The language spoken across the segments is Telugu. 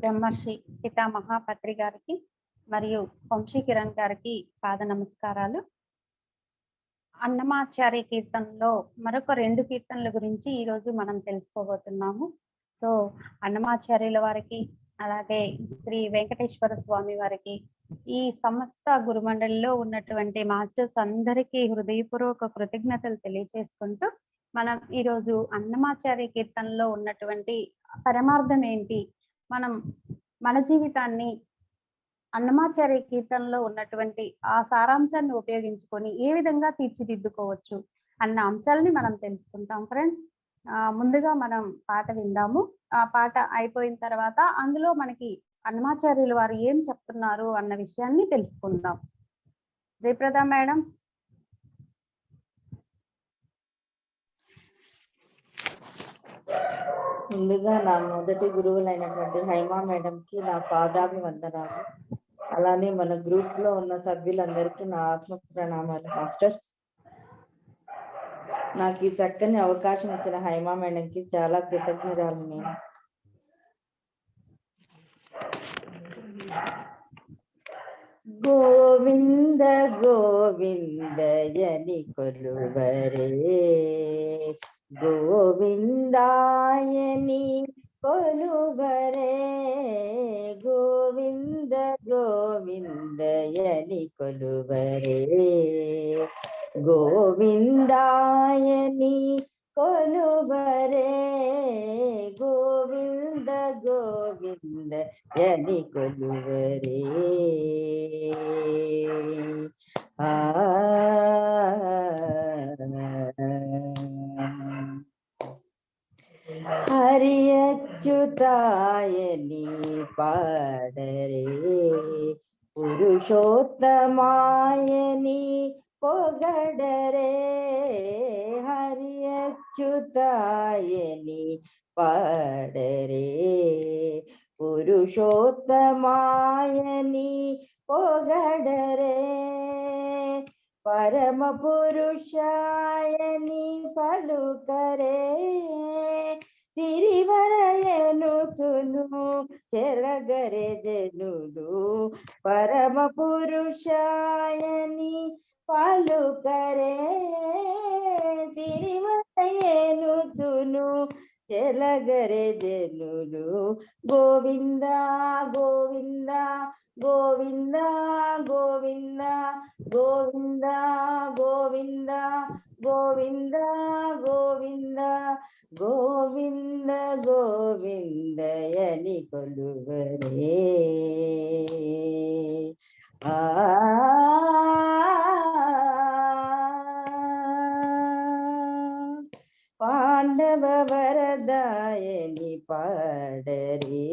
బ్రహ్మర్షి పితామహ పత్రి గారికి మరియు వంశీ కిరణ్ గారికి పాద నమస్కారాలు. అన్నమాచార్య కీర్తనలో మరొక 2 కీర్తనల గురించి ఈరోజు మనం తెలుసుకోబోతున్నాము. సో అన్నమాచార్యుల వారికి, అలాగే శ్రీ వెంకటేశ్వర స్వామి వారికి, ఈ సమస్త గురుమండలిలో ఉన్నటువంటి మాస్టర్స్ అందరికీ హృదయపూర్వక కృతజ్ఞతలు తెలియజేసుకుంటూ, మనం ఈరోజు అన్నమాచార్య కీర్తనలో ఉన్నటువంటి పరమార్థం ఏంటి, మనం మన జీవితాన్ని అన్నమాచార్య కీర్తనలో ఉన్నటువంటి ఆ సారాంశాన్ని ఉపయోగించుకొని ఏ విధంగా తీర్చిదిద్దుకోవచ్చు అన్న అంశాలని మనం తెలుసుకుంటాం ఫ్రెండ్స్. ముందుగా మనం పాట విందాము. ఆ పాట అయిపోయిన తర్వాత అందులో మనకి అన్నమాచార్యులు వారు ఏం చెప్తున్నారు అన్న విషయాన్ని తెలుసుకుందాం. జయప్రద మేడం. ముందుగా నా మొదటి గురువులైనటువంటి హైమా మేడంకి నా పాదాభివందనాలు. అలానే మన గ్రూప్ లో ఉన్న సభ్యులందరికీ నా ఆత్మ ప్రణామాలు. మాస్టర్స్, నాకు ఈ చక్కని అవకాశం ఇచ్చిన హైమా మేడంకి చాలా కృతజ్ఞతలు. నేను గోవింద గోవిందయని కొలువరే, గోవిందాయని కొలువరే, గోవింద గోవిందయని కొలువరే, గోవిందాయని కొలువరే, గోవింద గోవింద యని కొలువరే. హరి అచ్యుతాయని పాడరే, పురుషోత్తమాయని పొగడరే, హరి అచ్యుతాయని పాడరే, పురుషోత్తమాయని పొగడరే, పరమ పురుషాయని పలుకరే, సిరివరయనుచును చెరగరే జనులు, పరమ పురుషాయని పలుకరే, సిరివరయనుచును చెలగరే జనులు. గోవింద గోవింద గోవింద గోవింద గోవింద గోవింద గోవింద గోవింద గోవింద గోవిందయని కొలువరే. పాండవ వరదాయని పాడరే,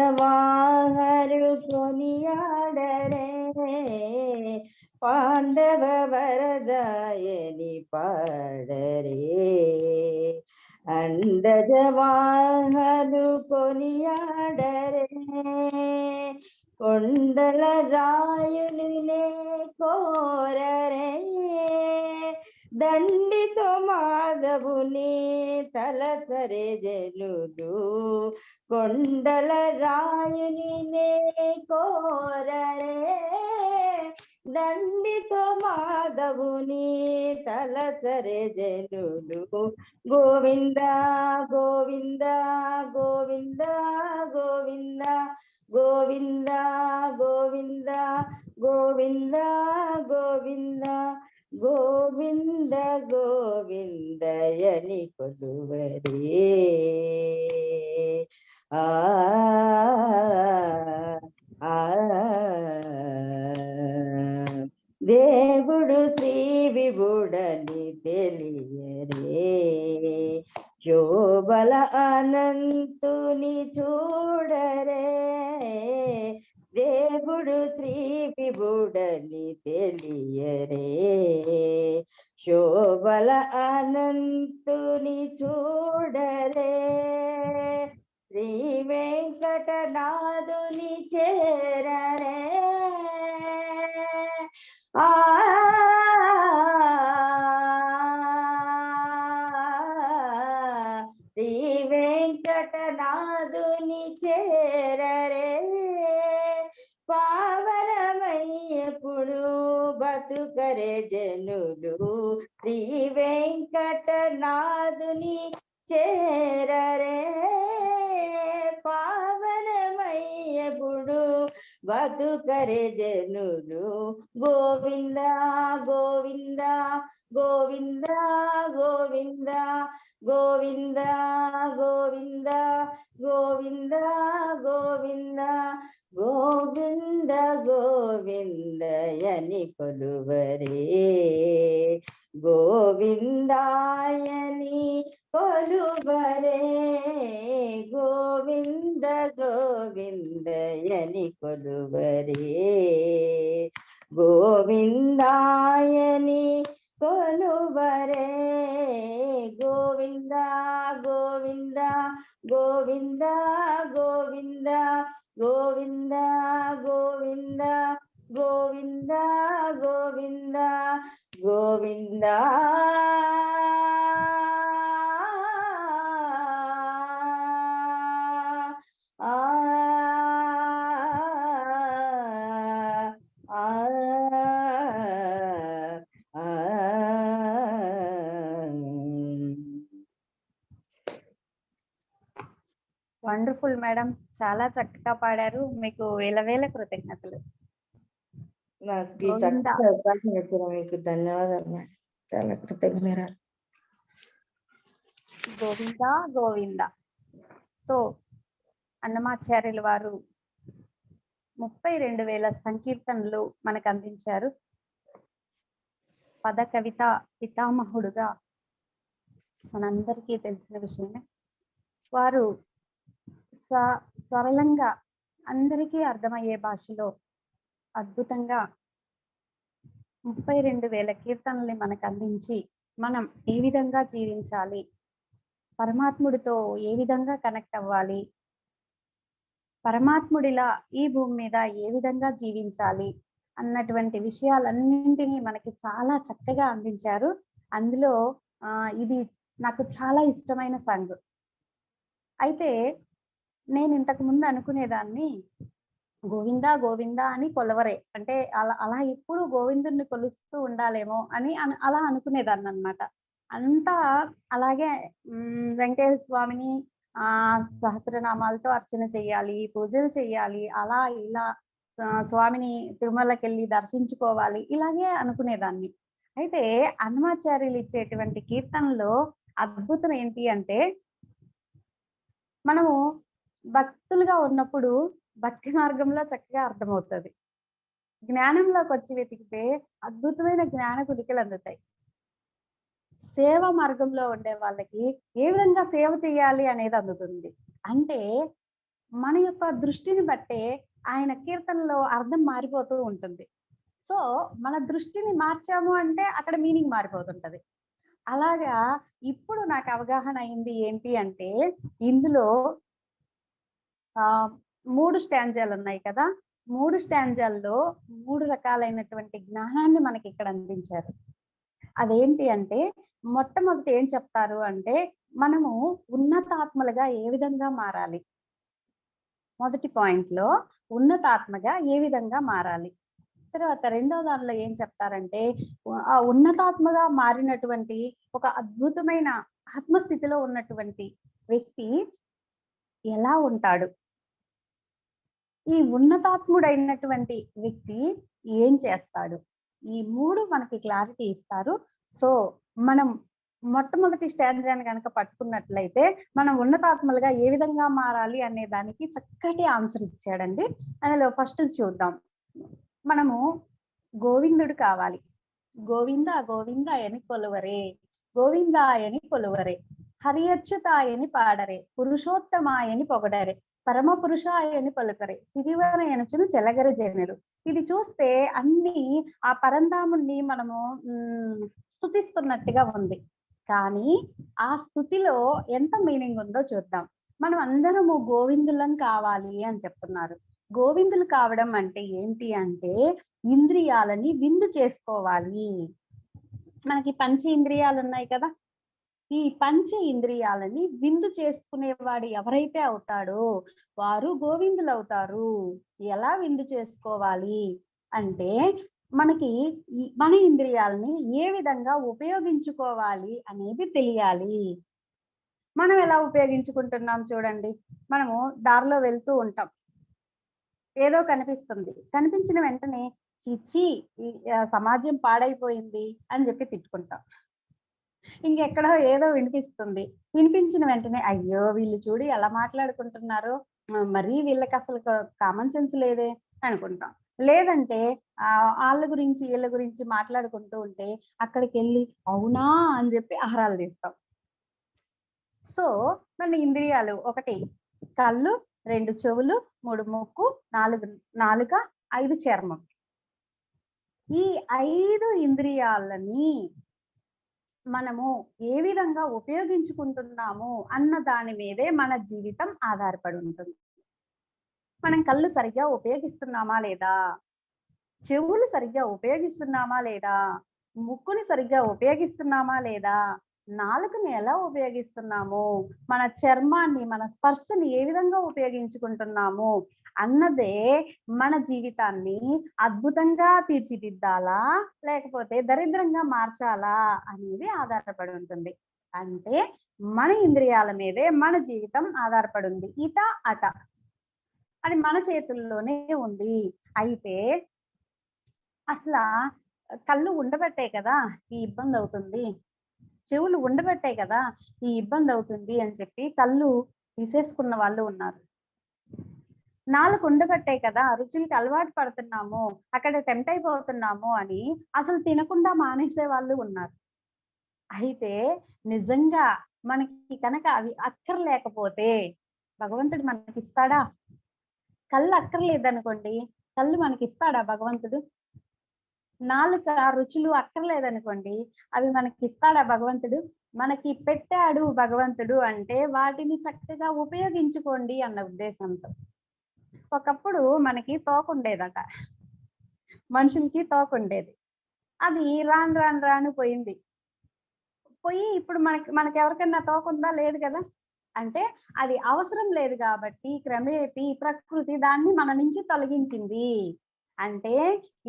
అండజవాహరు కొనియాడరే, పాండవ వరదాయని పాడరే, అండజవాహరు కొనియాడరే, కొండల రాయునినే కోరరే, దండితో మాధవుని తలచరే జనులు, కొండల రాయునినే కోరరే, దండితో మాధవుని తలచరే జనులు. గోవింద గోవింద గోవింద గోవింద గోవింద గోవింద గోవింద గోవింద గోవింద గోవిందయని కొలువరే. దేవుడు శ్రీ విభుడని తెలియరే, శోభల అనంతుని చూడరే, దేవుడు శ్రీ విభుడని తెలియరే, శోభల అనంతుని చూడరే, శ్రీ వెంకటనాథుని చేరరే, శ్రీ వెంకటనాథుని చేరరే పావనమయ్యప్పుడు బతుకరే జనులు శ్రీ వెంకటనాథుని చేరరే పావనమయ్యప్పుడు బతుకరే జనులు గోవింద గోవింద గోవింద గోవింద గోవింద గోవింద గోవింద గోవింద గోవింద గోవిందయని కొలువరే గోవిందాయని కొలువరే గోవింద గోవిందయని కొలువరే గోవిందాయని కొలువరే గోవింద గోవింద గోవింద గోవింద గోవింద గోవింద గోవింద గోవింద గోవింద వండర్ఫుల్ మేడం, చాలా చక్కగా పాడారు. మీకు వేల వేల కృతజ్ఞతలు. నాకు ఈ చక్కటి అవకాశం ఇచ్చిన మీకు ధన్యవాదాలు మేడం. చాలా కృతజ్ఞరాలు. గోవింద గోవింద. సో అన్నమాచార్యుల వారు 32,000 సంకీర్తనలు మనకు అందించారు. పద కవిత పితామహుడుగా మనందరికీ తెలిసిన విషయమే. వారు సరళంగా అందరికీ అర్థమయ్యే భాషలో అద్భుతంగా 32,000 కీర్తనల్ని మనకు అందించి మనం ఏ విధంగా జీవించాలి, పరమాత్ముడితో ఏ విధంగా కనెక్ట్ అవ్వాలి, పరమాత్ముడిలా ఈ భూమి మీద ఏ విధంగా జీవించాలి అన్నటువంటి విషయాలన్నింటినీ మనకి చాలా చక్కగా అందించారు. అందులో ఇది నాకు చాలా ఇష్టమైన సాంగ్. అయితే నేను ఇంతకు ముందు అనుకునేదాన్ని గోవింద గోవింద అని కొలవరే, అంటే అలా ఎప్పుడు గోవిందుడిని కొలుస్తూ ఉండాలేమో అని అలా అనుకునేదాన్ని అన్నమాట. అంతా అలాగే వెంకటేశ్వర స్వామిని సహస్రనామాలతో అర్చన చెయ్యాలి, పూజలు చెయ్యాలి, అలా ఇలా స్వామిని తిరుమలకి వెళ్ళి దర్శించుకోవాలి, ఇలాగే అనుకునేదాన్ని. అయితే అన్నమాచార్యులు ఇచ్చేటువంటి కీర్తనలో అద్భుతం ఏంటి అంటే, మనము భక్తులుగా ఉన్నప్పుడు భక్తి మార్గంలో చక్కగా అర్థమవుతుంది. జ్ఞానంలోకి వచ్చి వెతికితే అద్భుతమైన జ్ఞాన కులికలు అందుతాయి. సేవ మార్గంలో ఉండే వాళ్ళకి ఏ విధంగా సేవ చేయాలి అనేది అందుతుంది. అంటే మన యొక్క దృష్టిని బట్టే ఆయన కీర్తనలో అర్థం మారిపోతూ ఉంటుంది. సో మన దృష్టిని మార్చాము అంటే అక్కడ మీనింగ్ మారిపోతుంటది. అలాగా ఇప్పుడు నాకు అవగాహన అయింది ఏంటి అంటే, ఇందులో 3 స్టాంజాలు ఉన్నాయి కదా. 3 స్టాంజాల్లో 3 రకాలైనటువంటి జ్ఞానాన్ని మనకి ఇక్కడ అందించారు. అదేంటి అంటే, మొట్టమొదటి ఏం చెప్తారు అంటే, మనము ఉన్నతాత్మలుగా ఏ విధంగా మారాలి. మొదటి పాయింట్ లో ఉన్నతాత్మగా ఏ విధంగా మారాలి. తర్వాత రెండో దానిలో ఏం చెప్తారంటే, ఆ ఉన్నతాత్మగా మారినటువంటి ఒక అద్భుతమైన ఆత్మస్థితిలో ఉన్నటువంటి వ్యక్తి ఎలా ఉంటాడు, ఈ ఉన్నతాత్ముడైనటువంటి వ్యక్తి ఏం చేస్తాడు, ఈ 3 మనకి క్లారిటీ ఇస్తారు. సో మనం మొట్టమొదటి స్టాంజాని కనుక పట్టుకున్నట్లయితే మనం ఉన్నతాత్మలుగా ఏ విధంగా మారాలి అనే దానికి చక్కటి ఆన్సర్ ఇచ్చాడండి. అందులో ఫస్ట్ చూద్దాం. మనము గోవిందుడు కావాలి. గోవింద గోవిందాయని కొలువరే, గోవిందాయని కొలువరే, హరియచ్యుతాయని పాడరే, పురుషోత్తమాయని పొగడరే, పరమ పురుషాయని పలుకరే, సిరివరయనుచును చెలగరి జనులు. ఇది చూస్తే అన్ని ఆ పరంధాముని మనము స్తుతిస్తున్నట్టుగా ఉంది. కానీ ఆ స్తుతిలో ఎంత మీనింగ్ ఉందో చూద్దాం. మనం అందరము గోవిందులం కావాలి అని చెప్తున్నారు. గోవిందులు కావడం అంటే ఏంటి అంటే, ఇంద్రియాలని విందు చేసుకోవాలి. మనకి పంచ ఇంద్రియాలు ఉన్నాయి కదా. ఈ పంచ ఇంద్రియాలని విందు చేసుకునేవాడు ఎవరైతే అవుతాడో వారు గోవిందులు అవుతారు. ఎలా విందు చేసుకోవాలి అంటే మనకి మన ఇంద్రియాలని ఏ విధంగా ఉపయోగించుకోవాలి అనేది తెలియాలి. మనం ఎలా ఉపయోగించుకుంటున్నాం చూడండి. మనము దారిలో వెళ్తూ ఉంటాం. ఏదో కనిపిస్తుంది. కనిపించిన వెంటనే చిచ్చి ఈ సమాజం పాడైపోయింది అని చెప్పి తిట్టుకుంటాం. ఇంకెక్కడో ఏదో వినిపిస్తుంది. వినిపించిన వెంటనే అయ్యో! వీళ్ళు చూడు ఎలా మాట్లాడుకుంటున్నారో, మరీ వీళ్ళకి అసలు కామన్ సెన్స్ లేదే అనుకుంటాం. లేదంటే ఆళ్ళ గురించి, ఈళ్ళ గురించి మాట్లాడుకుంటూ ఉంటే అక్కడికెళ్ళి అవునా! అని చెప్పి ఆహరాలు తీస్తాం. సో, మన ఇంద్రియాలు 1 కళ్ళు, 2 చెవులు, 3 ముక్కు, 4 నాలుక, 5 చర్మం. ఈ 5 ఇంద్రియాలని మనము ఏ విధంగా ఉపయోగించుకుంటున్నాము అన్న దాని మీదే మన జీవితం ఆధారపడి ఉంటుంది. మనం కళ్ళు సరిగ్గా ఉపయోగిస్తున్నామా లేదా? చెవులు సరిగ్గా ఉపయోగిస్తున్నామా లేదా? ముక్కుని సరిగ్గా ఉపయోగిస్తున్నామా లేదా? నాలుకని ఎలా ఉపయోగిస్తున్నాము? మన చర్మాన్ని, మన స్పర్శని ఏ విధంగా ఉపయోగించుకుంటున్నాము అన్నదే మన జీవితాన్ని అద్భుతంగా తీర్చిదిద్దాలా? లేకపోతే దరిద్రంగా మార్చాలా? అనేది ఆధారపడి ఉంటుంది. అంటే మన ఇంద్రియాల మీదే మన జీవితం ఆధారపడి ఉంది. ఇట, అట. అది మన చేతుల్లోనే ఉంది. అయితే అసలా కళ్ళు ఉండబట్టే కదా ఈ ఇబ్బందవుతుంది. చెవులు ఉండబట్టే కదా ఈ ఇబ్బందవుతుంది అని చెప్పి కళ్ళు తీసేసుకున్న వాళ్ళు ఉన్నారు. నాలుక ఉండబట్టే కదా రుచులకి అలవాటు పడుతున్నాము, అక్కడ టెంప్ట్ అయిపోతున్నాము అని అసలు తినకుండా మానేసే వాళ్ళు ఉన్నారు. అయితే నిజంగా మనకి కనుక అవి అక్కర్లేకపోతే భగవంతుడు మనకిస్తాడా? కళ్ళు అక్కర్లేదనుకోండి, కళ్ళు మనకిస్తాడా భగవంతుడు? నాలుక రుచులు అక్కర్లేదనుకోండి, అవి మనకిస్తాడా భగవంతుడు? మనకి పెట్టాడు భగవంతుడు అంటే వాటిని చక్కగా ఉపయోగించుకోండి అన్న ఉద్దేశంతో. ఒకప్పుడు మనకి తోకుండేదట. మనుషులకి తోకుండేది. అది రాను పోయింది. పోయి ఇప్పుడు మనకెవరికన్నా తోకుందా? లేదు కదా! అంటే అది అవసరం లేదు కాబట్టి క్రమేపీ ప్రకృతి దాన్ని మన నుంచి తొలగించింది. అంటే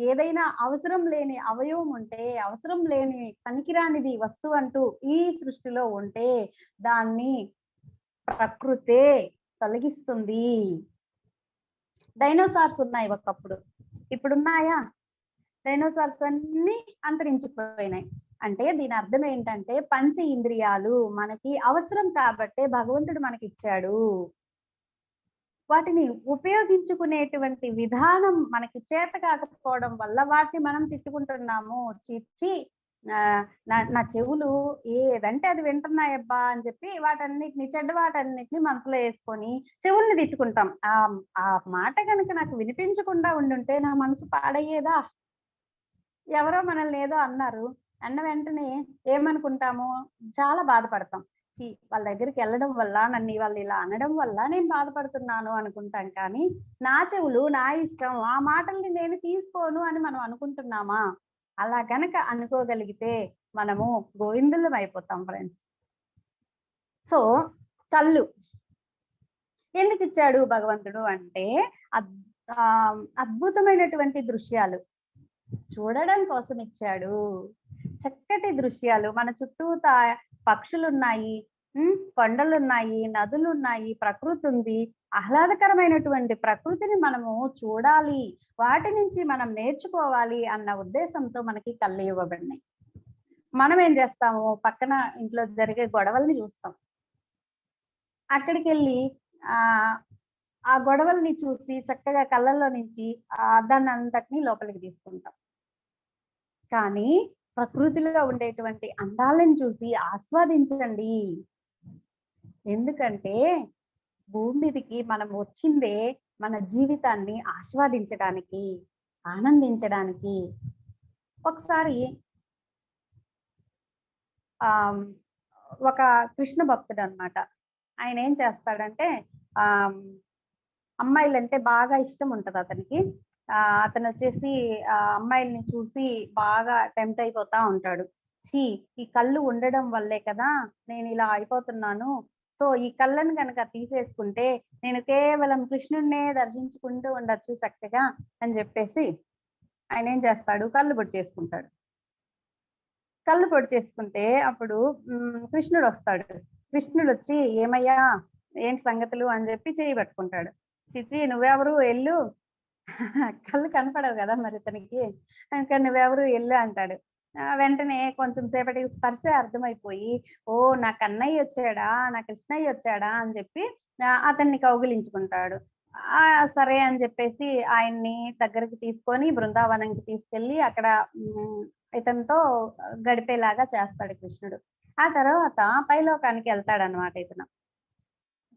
ఏదైనా అవసరం లేని అవయవం ఉంటే, అవసరం లేని పనికిరానిది వస్తువంటూ ఈ సృష్టిలో ఉంటే దాన్ని ప్రకృతే తొలగిస్తుంది. డైనోసార్స్ ఉన్నాయి ఒకప్పుడు. ఇప్పుడున్నాయా? డైనోసార్స్ అన్నీ అంతరించిపోయినాయి. అంటే దీని అర్థం ఏంటంటే పంచ ఇంద్రియాలు మనకి అవసరం కాబట్టే భగవంతుడు మనకిచ్చాడు. వాటిని ఉపయోగించుకునేటువంటి విధానం మనకి చేత కాకపోవడం వల్ల వాటిని మనం తిట్టుకుంటున్నాము. ఛీ! నా చెవులు ఏదంటే అది వింటున్నాయబ్బా అని చెప్పి వాటన్నిటిని చెడ్డ వాటన్నిటిని మనసులో యేసుకొని చెవుల్ని తిట్టుకుంటాం. ఆ మాట గనుక నాకు వినిపించకుండా ఉండుంటే నా మనసు పాడయ్యేదా? ఎవరో మనల్ని ఏదో అన్నారు. అన్న వెంటనే ఏమనుకుంటాము? చాలా బాధపడతాం. వాళ్ళ దగ్గరికెళ్ళడం వల్ల నన్ను వాళ్ళు ఇలా అనడం వల్ల నేను బాధపడుతున్నాను అనుకుంటాం. కానీ నా చెవులు నా ఇష్టం. ఆ మాటల్ని నేను తీసుకోను అని మనం అనుకుంటున్నామా? అలా గనక అనుకోగలిగితే మనము గోవిందులం అయిపోతాం ఫ్రెండ్స్. సో, కళ్ళు ఎందుకిచ్చాడు భగవంతుడు అంటే అద్భుతమైనటువంటి దృశ్యాలు చూడడం కోసం ఇచ్చాడు. చక్కటి దృశ్యాలు మన చుట్టూతా పక్షులున్నాయి, కొండలున్నాయి, నదులున్నాయి, ప్రకృతి ఉంది. ఆహ్లాదకరమైనటువంటి ప్రకృతిని మనము చూడాలి, వాటి నుంచి మనం నేర్చుకోవాలి అన్న ఉద్దేశంతో మనకి కళ్ళు ఇవ్వబడినాయి. మనం ఏం చేస్తాము? పక్కన ఇంట్లో జరిగే గొడవల్ని చూస్తాం. అక్కడికెళ్ళి ఆ గొడవల్ని చూసి చక్కగా కళ్ళల్లో నుంచి దాన్నంతటిని లోపలికి తీసుకుంటాం. కానీ ప్రకృతిలో ఉండేటువంటి అందాలను చూసి ఆస్వాదించండి. ఎందుకంటే భూమి మీదకి మనం వచ్చిందే మన జీవితాన్ని ఆస్వాదించడానికి, ఆనందించడానికి. ఒకసారి ఒక కృష్ణ భక్తుడు అన్నమాట. ఆయన ఏం చేస్తాడంటే అమ్మాయిలంటే బాగా ఇష్టం ఉంటది అతనికి. అతను వచ్చేసి అమ్మాయిల్ని చూసి బాగా టెంప్ట్ అయిపోతా ఉంటాడు. ఛీ, ఈ కళ్ళు ఉండడం వల్లే కదా నేను ఇలా అయిపోతున్నాను. సో ఈ కళ్ళను కనుక తీసేసుకుంటే నేను కేవలం కృష్ణుడినే దర్శించుకుంటూ ఉండొచ్చు చక్కగా అని చెప్పేసి ఆయన ఏం చేస్తాడు, కళ్ళు పొడి చేసుకుంటాడు. కళ్ళు పొడి చేసుకుంటే అప్పుడు కృష్ణుడు వస్తాడు. కృష్ణుడు వచ్చి ఏమయ్యా ఏంటి సంగతులు అని చెప్పి చేయి పట్టుకుంటాడు. చిచి నువ్వెవరు ఎల్లు కళ్ళు కనపడవు కదా మరి ఇతనికి. ఇంకా నువ్వెవరు ఎల్లు అంటాడు. వెంటనే కొంచెం సేపటికి స్పర్శ అర్థమైపోయి, ఓ నా కన్నయ్య వచ్చాడా, నా కృష్ణయ్య వచ్చాడా అని చెప్పి అతన్ని కౌగిలించుకుంటాడు. సరే అని చెప్పేసి ఆయన్ని దగ్గరికి తీసుకొని బృందావనంకి తీసుకెళ్ళి అక్కడ ఇతనితో గడిపేలాగా చేస్తాడు కృష్ణుడు. ఆ తర్వాత పైలోకానికి వెళ్తాడనమాట ఇతను.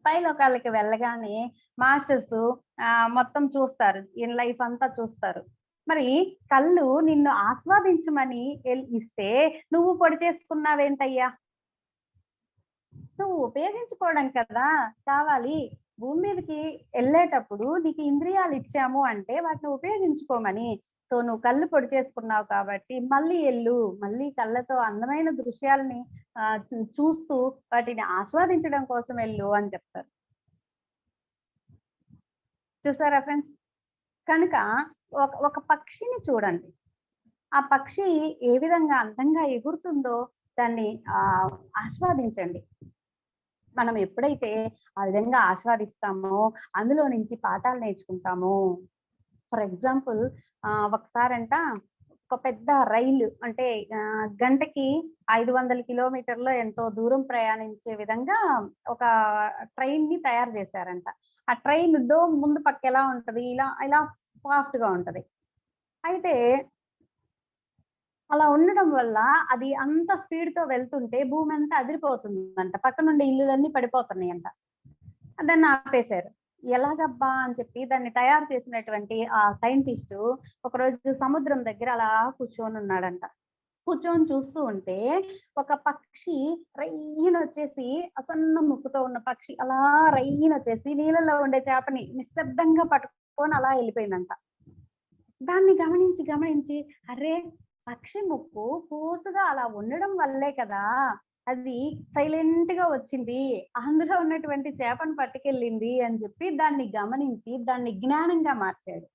పైలోకాలకి వెళ్ళగానే మాస్టర్స్ మొత్తం చూస్తారు, ఈయన లైఫ్ అంతా చూస్తారు. మరి కళ్ళు నిన్ను ఆస్వాదించమని ఇస్తే నువ్వు పొడి చేసుకున్నావేంటయ్యా? నువ్వు ఉపయోగించుకోవడం కదా కావాలి. భూమి మీదకి వెళ్ళేటప్పుడు నీకు ఇంద్రియాలు ఇచ్చాము అంటే వాటిని ఉపయోగించుకోమని. సో నువ్వు కళ్ళు పొడి చేసుకున్నావు కాబట్టి మళ్ళీ ఎల్లు, మళ్ళీ కళ్ళతో అందమైన దృశ్యాలని చూస్తూ వాటిని ఆస్వాదించడం కోసం వెళ్ళు అని చెప్తారు. చూసారా ఫ్రెండ్స్? కనుక ఒక పక్షిని చూడండి. ఆ పక్షి ఏ విధంగా అందంగా ఎగురుతుందో దాన్ని ఆస్వాదించండి. మనం ఎప్పుడైతే ఆ విధంగా ఆస్వాదిస్తామో అందులో నుంచి పాఠాలు నేర్చుకుంటాము. ఫర్ ఎగ్జాంపుల్ ఒకసారంట ఒక పెద్ద రైలు అంటే గంటకి 500 కిలోమీటర్లు ఎంతో దూరం ప్రయాణించే విధంగా ఒక ట్రైన్ ని తయారు చేశారంట. ఆ ట్రైన్ డోమ్ ముందు పక్క ఎలా ఉంటది, ఇలా ఇలా సాఫ్ట్ గా ఉంటది. అయితే అలా ఉండడం వల్ల అది అంత స్పీడ్ తో వెళ్తుంటే భూమి అంతా అదిరిపోతుందంట, పక్క నుండి ఇల్లులన్నీ పడిపోతున్నాయంట. దాన్ని ఆపేశారు. ఎలాగబ్బా అని చెప్పి దాన్ని తయారు చేసినటువంటి ఆ సైంటిస్టు ఒకరోజు సముద్రం దగ్గర అలా కూర్చొని ఉన్నాడంట. కూర్చొని చూస్తూ ఉంటే ఒక పక్షి రయ్యన వచ్చేసి, అసన్న ముక్కుతో ఉన్న పక్షి అలా రయ్యన వచ్చేసి నీళ్ళలో ఉండే చేపని నిశ్శబ్దంగా పట్టుకొని అలా వెళ్ళిపోయిందంట. దాన్ని గమనించి అరే పక్షి ముక్కు పూసుగా అలా ఉండడం వల్లే కదా అది సైలెంట్ గా వచ్చింది, అందులో ఉన్నటువంటి చేపను పట్టుకెళ్ళింది అని చెప్పి దాన్ని గమనించి దాన్ని జ్ఞానంగా మార్చాడు.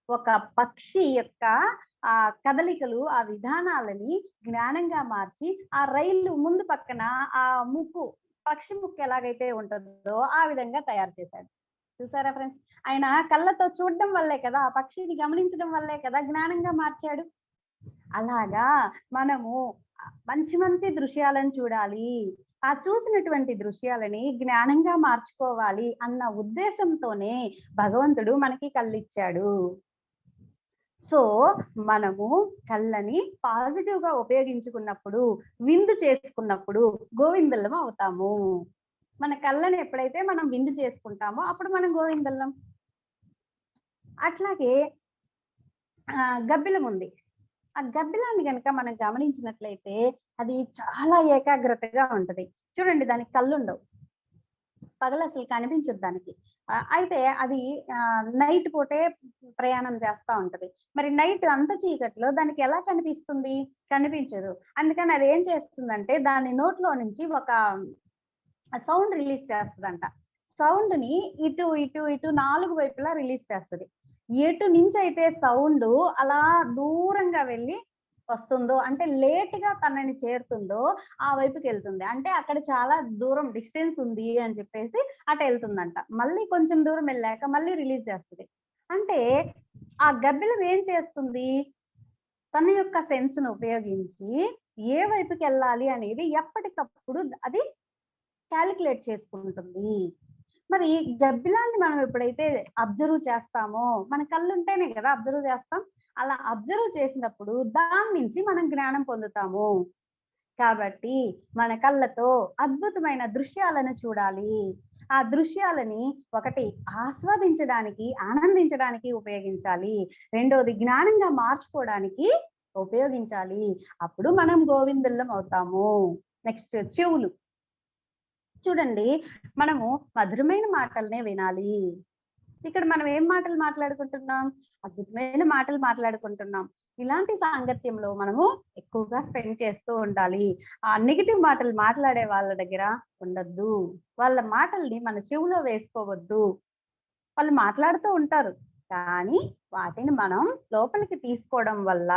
ఒక పక్షి యొక్క ఆ కదలికలు, ఆ విధానాలని జ్ఞానంగా మార్చి ఆ రైలు ముందు పక్కన ఆ ముక్కు, పక్షి ముక్కు ఎలాగైతే ఉంటుందో ఆ విధంగా తయారు చేశాడు. చూసారా ఫ్రెండ్స్? ఆయన కళ్ళతో చూడడం వల్లే కదా, ఆ పక్షిని గమనించడం వల్లే కదా జ్ఞానంగా మార్చాడు. అలాగా మనము మంచి మంచి దృశ్యాలను చూడాలి, ఆ చూసినటువంటి దృశ్యాలని జ్ఞానంగా మార్చుకోవాలి అన్న ఉద్దేశంతోనే భగవంతుడు మనకి కళ్ళిచ్చాడు. సో మనము కళ్ళని పాజిటివ్ గా ఉపయోగించుకున్నప్పుడు, విందు చేసుకున్నప్పుడు గోవిందులం అవుతాము. మన కళ్ళని ఎప్పుడైతే మనం విందు చేసుకుంటామో అప్పుడు మనం గోవిందులం. అట్లాగే గబ్బిలం ఉంది. ఆ గబ్బిలాన్ని కనుక మనం గమనించినట్లయితే అది చాలా ఏకాగ్రతగా ఉంటది. చూడండి, దానికి కళ్ళు ఉండవు, పగలు అసలు కనిపించదు దానికి. అయితే అది నైట్ పూటే ప్రయాణం చేస్తా ఉంటది. మరి నైట్ అంత చీకట్లో దానికి ఎలా కనిపిస్తుంది? కనిపించదు. అందుకని అది ఏం చేస్తుందంటే దాని నోట్లో నుంచి ఒక సౌండ్ రిలీజ్ చేస్తుందంట. సౌండ్ ని ఇటు ఇటు ఇటు 4 వైపులా రిలీజ్ చేస్తుంది. ఎటు నుంచి అయితే సౌండ్ అలా దూరంగా వెళ్ళి వస్తుందో, అంటే లేట్ గా తనని చేరుతుందో ఆ వైపుకి వెళ్తుంది. అంటే అక్కడ చాలా దూరం డిస్టెన్స్ ఉంది అని చెప్పేసి అటు వెళ్తుందంట. మళ్ళీ కొంచెం దూరం వెళ్ళాక మళ్ళీ రిలీజ్ చేస్తుంది. అంటే ఆ గబ్బిలం ఏం చేస్తుంది? తన యొక్క సెన్స్ ను ఉపయోగించి ఏ వైపుకి వెళ్ళాలి అనేది ఎప్పటికప్పుడు అది క్యాలిక్యులేట్ చేసుకుంటుంది. మరి గబ్బిలాన్ని మనం ఎప్పుడైతే అబ్జర్వ్ చేస్తామో, మన కళ్ళు ఉంటేనే కదా అబ్జర్వ్ చేస్తాం, అలా అబ్జర్వ్ చేసినప్పుడు దాని నుంచి మనం జ్ఞానం పొందుతాము. కాబట్టి మన కళ్ళతో అద్భుతమైన దృశ్యాలను చూడాలి. ఆ దృశ్యాలని ఒకటి ఆస్వాదించడానికి, ఆనందించడానికి ఉపయోగించాలి. రెండోది జ్ఞానంగా మార్చుకోవడానికి ఉపయోగించాలి. అప్పుడు మనం గోవిందులం అవుతాము. నెక్స్ట్ చెవులు చూడండి, మనము మధురమైన మాటలనే వినాలి. ఇక్కడ మనం ఏం మాటలు మాట్లాడుకుంటున్నాం? అద్భుతమైన మాటలు మాట్లాడుకుంటున్నాం. ఇలాంటి సాంగత్యంలో మనము ఎక్కువగా స్పెండ్ చేస్తూ ఉండాలి. ఆ నెగటివ్ మాటలు మాట్లాడే వాళ్ళ దగ్గర ఉండొద్దు. వాళ్ళ మాటల్ని మన చెవిలో వేసుకోవద్దు. వాళ్ళు మాట్లాడుతూ ఉంటారు. కానీ వాటిని మనం లోపలికి తీసుకోవడం వల్ల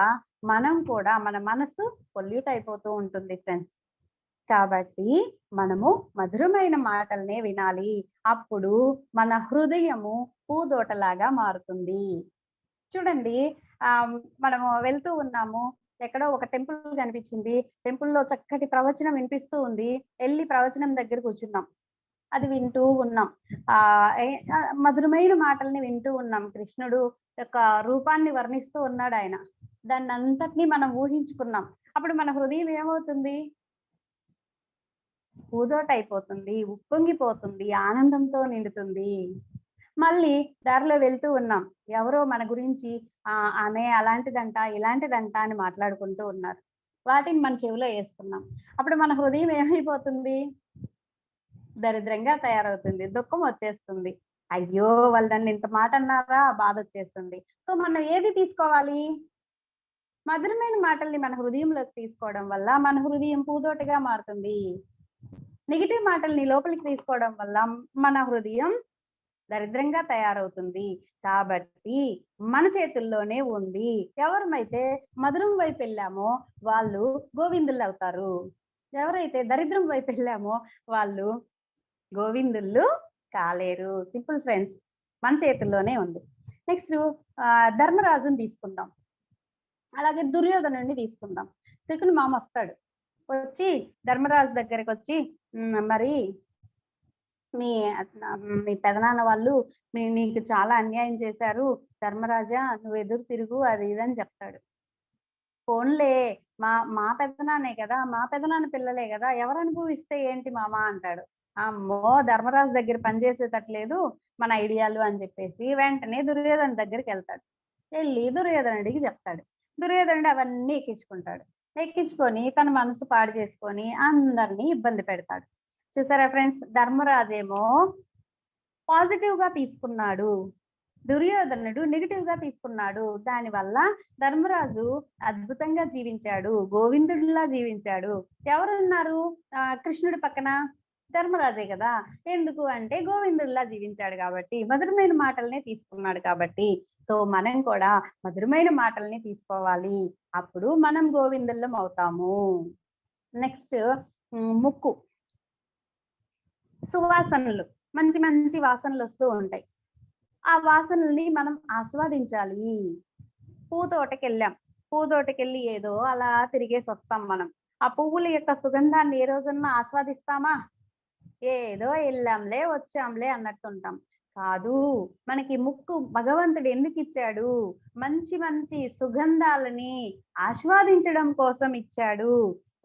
మనం కూడా మన మనసు పొల్యూట్ అయిపోతూ ఉంటుంది ఫ్రెండ్స్. కాబట్టి మనము మధురమైన మాటల్నే వినాలి. అప్పుడు మన హృదయము పూదోటలాగా మారుతుంది. చూడండి, మనము వెళ్తూ ఉన్నాము. ఎక్కడో ఒక టెంపుల్ కనిపించింది. టెంపుల్‌లో చక్కటి ప్రవచనం వినిపిస్తూ ఉంది. ఎళ్లి ప్రవచనం దగ్గర కూర్చున్నాం. అది వింటూ ఉన్నాం. మధురమైన మాటల్ని వింటూ ఉన్నాం. కృష్ణుడు యొక్క రూపాన్ని వర్ణిస్తూ ఉన్నాడాయన. దాన్నంతటిని మనం ఊహించుకున్నాం. అప్పుడు మన హృదయం ఏమవుతుంది? పూదోటైపోతుంది, ఉప్పొంగిపోతుంది, ఆనందంతో నిండుతుంది. మళ్ళీ దారిలో వెళ్తూ ఉన్నాం. ఎవరో మన గురించి ఆమె అలాంటిదంట, ఇలాంటిదంట అని మాట్లాడుకుంటూ ఉన్నారు. వాటిని మన చెవిలో యేసుకున్నాం. అప్పుడు మన హృదయం ఏమైపోతుంది? దరిద్రంగా తయారవుతుంది. దుఃఖం వచ్చేస్తుంది. అయ్యో! వాళ్ళు నన్ను ఇంత మాట అన్నారా? బాధొచ్చేస్తుంది. సో మనం ఏది తీసుకోవాలి? మధురమైన మాటల్ని మన హృదయంలోకి తీసుకోవడం వల్ల మన హృదయం పూదోటగా మారుతుంది. నెగెటివ్ మాటల్ని లోపలికి తీసుకోవడం వల్ల మన హృదయం దరిద్రంగా తయారవుతుంది. కాబట్టి మన చేతుల్లోనే ఉంది. ఎవరమైతే మధురం వైపు వెళ్ళామో వాళ్ళు గోవిందులు అవుతారు. ఎవరైతే దరిద్రం వైపు వెళ్ళామో వాళ్ళు గోవిందుళ్ళు కాలేరు. సింపుల్ ఫ్రెండ్స్, మన చేతుల్లోనే ఉంది. నెక్స్ట్ ధర్మరాజుని తీసుకుందాం. అలాగే దుర్యోధనుడిని తీసుకుందాం. శకుని మామ వస్తాడు. వచ్చి ధర్మరాజు దగ్గరికి వచ్చి మరి మీ పెదనాన్న వాళ్ళు నీకు చాలా అన్యాయం చేశారు ధర్మరాజా, నువ్వు ఎదురు తిరుగు అది ఇదని చెప్తాడు. ఫోన్లే మా పెదనాన్నే కదా, మా పెదనాన్న పిల్లలే కదా, ఎవరు అనుభవిస్తే ఏంటి మామ అంటాడు. అమ్మో, ధర్మరాజు దగ్గర పనిచేసేటట్లేదు మన ఐడియాలు అని చెప్పేసి వెంటనే దుర్యోధన దగ్గరికి వెళ్తాడు. వెళ్ళి దుర్యోధనుడికి చెప్తాడు. దుర్యోధనుడు అవన్నీ ఎక్కించుకుంటాడు. ఎక్కించుకొని తన మనసు పాడు చేసుకొని అందరినీ ఇబ్బంది పెడతాడు. చూసారా ఫ్రెండ్స్, ధర్మరాజేమో పాజిటివ్ గా తీసుకున్నాడు, దుర్యోధనుడు నెగిటివ్ గా తీసుకున్నాడు. దానివల్ల ధర్మరాజు అద్భుతంగా జీవించాడు, గోవిందుడిలా జీవించాడు. ఎవరున్నారు కృష్ణుడి పక్కన? ధర్మరాజే కదా. ఎందుకు అంటే గోవిందుడిలా జీవించాడు కాబట్టి, మధురమైన మాటల్ని తీసుకున్నాడు కాబట్టి. సో మనం కూడా మధురమైన మాటల్ని తీసుకోవాలి. అప్పుడు మనం గోవిందులం అవుతాము. నెక్స్ట్ ముక్కు. సువాసనలు, మంచి మంచి వాసనలు వస్తూ ఉంటాయి. ఆ వాసనల్ని మనం ఆస్వాదించాలి. పూతోటకెళ్ళాం, పూతోటకెళ్ళి ఏదో అలా తిరిగేసి వస్తాం. మనం ఆ పువ్వుల యొక్క సుగంధాన్ని ఏ రోజన్నా ఆస్వాదిస్తామా? ఏదో వెళ్ళాంలే వచ్చాంలే అన్నట్టుంటాం. కాదు, మనకి ముక్కు భగవంతుడు ఎందుకు ఇచ్చాడు? మంచి మంచి సుగంధాలని ఆస్వాదించడం కోసం ఇచ్చాడు.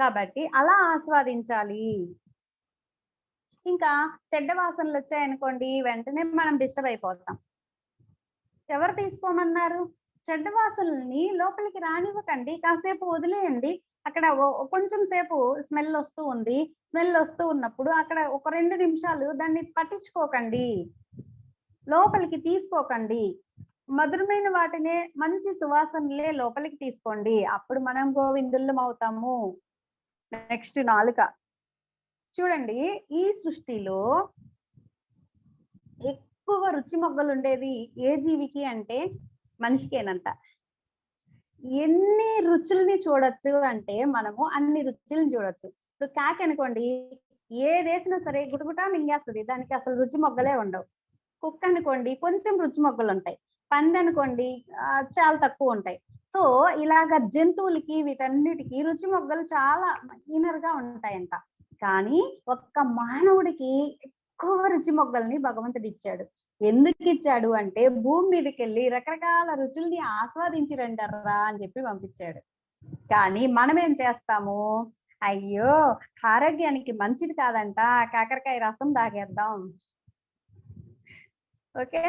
కాబట్టి అలా ఆస్వాదించాలి. ఇంకా చెడ్డ వాసనలు వచ్చాయనుకోండి, వెంటనే మనం డిస్టర్బ్ అయిపోతాం. ఎవరు తీసుకోమన్నారు? చెడ్డ వాసనల్ని లోపలికి రానివ్వకండి, కాసేపు వదిలేయండి. అక్కడ కొంచెం సేపు స్మెల్ వస్తూ ఉంది. స్మెల్ వస్తూ ఉన్నప్పుడు అక్కడ ఒక 2 నిమిషాలు దాన్ని పట్టించుకోకండి, లోపలికి తీసుకోకండి. మధురమైన వాటినే, మంచి సువాసనలే లోపలికి తీసుకోండి. అప్పుడు మనం గోవిందులం అవుతాము. నెక్స్ట్ నాలుక. చూడండి, ఈ సృష్టిలో ఎక్కువ రుచి మొగ్గలు ఉండేది ఏ జీవికి అంటే మనిషికేనంట. ఎన్ని రుచుల్ని చూడొచ్చు అంటే మనము అన్ని రుచుల్ని చూడొచ్చు. ఇప్పుడు కాకి అనుకోండి, ఏదేసినా సరే గుటగుటా మింగేస్తుంది, దానికి అసలు రుచి మొగ్గలే ఉండవు. కుక్క అనుకోండి, కొంచెం రుచి మొగ్గలు ఉంటాయి. పంది అనుకోండి చాలా తక్కువ ఉంటాయి. సో ఇలాగ జంతువులకి వీటన్నిటికీ రుచి మొగ్గలు చాలా మైనర్ గా ఉంటాయంట. కానీ ఒక్క మానవుడికి ఎక్కువ రుచి మొగ్గల్ని భగవంతుడు ఇచ్చాడు. ఎందుకు ఇచ్చాడు అంటే భూమి మీదకి వెళ్ళి రకరకాల రుచుల్ని ఆస్వాదించి రండర్రా అని చెప్పి పంపించాడు. కానీ మనం ఏం చేస్తాము? అయ్యో, ఆరోగ్యానికి మంచిది కాదంట, కాకరకాయ రసం తాగేద్దాం. ఓకే,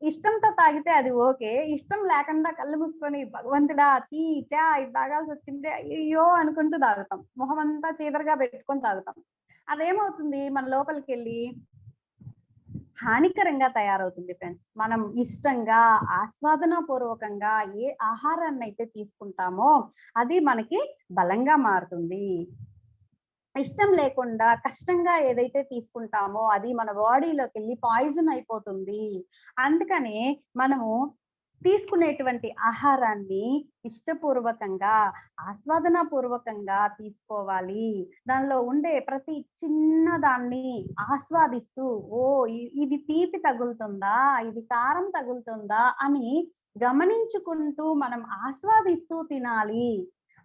ఇష్టంతో తాగితే అది ఓకే. ఇష్టం లేకుండా కళ్ళు మూసుకొని భగవంతుడా చీ చా ఇది తాగాల్సి వచ్చింది అయ్యో అనుకుంటూ తాగుతాం. మొహం అంతా చీదరగా పెట్టుకొని తాగుతాం. అదేమవుతుంది? మన లోపలికి వెళ్ళి హానికరంగా తయారవుతుంది ఫ్రెండ్స్. మనం ఇష్టంగా ఆస్వాదన పూర్వకంగా ఏ ఆహారాన్ని అయితే తీసుకుంటామో అది మనకి బలంగా మారుతుంది. ఇష్టం లేకుండా కష్టంగా ఏదైతే తీసుకుంటామో అది మన బాడీలోకి వెళ్ళి పాయిజన్ అయిపోతుంది. అందుకనే మనము తీసుకునేటువంటి ఆహారాన్ని ఇష్టపూర్వకంగా, ఆస్వాదన పూర్వకంగా తీసుకోవాలి. దానిలో ఉండే ప్రతి చిన్న దాన్ని ఆస్వాదిస్తూ, ఇది తీపి తగులుతుందా, ఇది కారం తగులుతుందా అని గమనించుకుంటూ మనం ఆస్వాదిస్తూ తినాలి.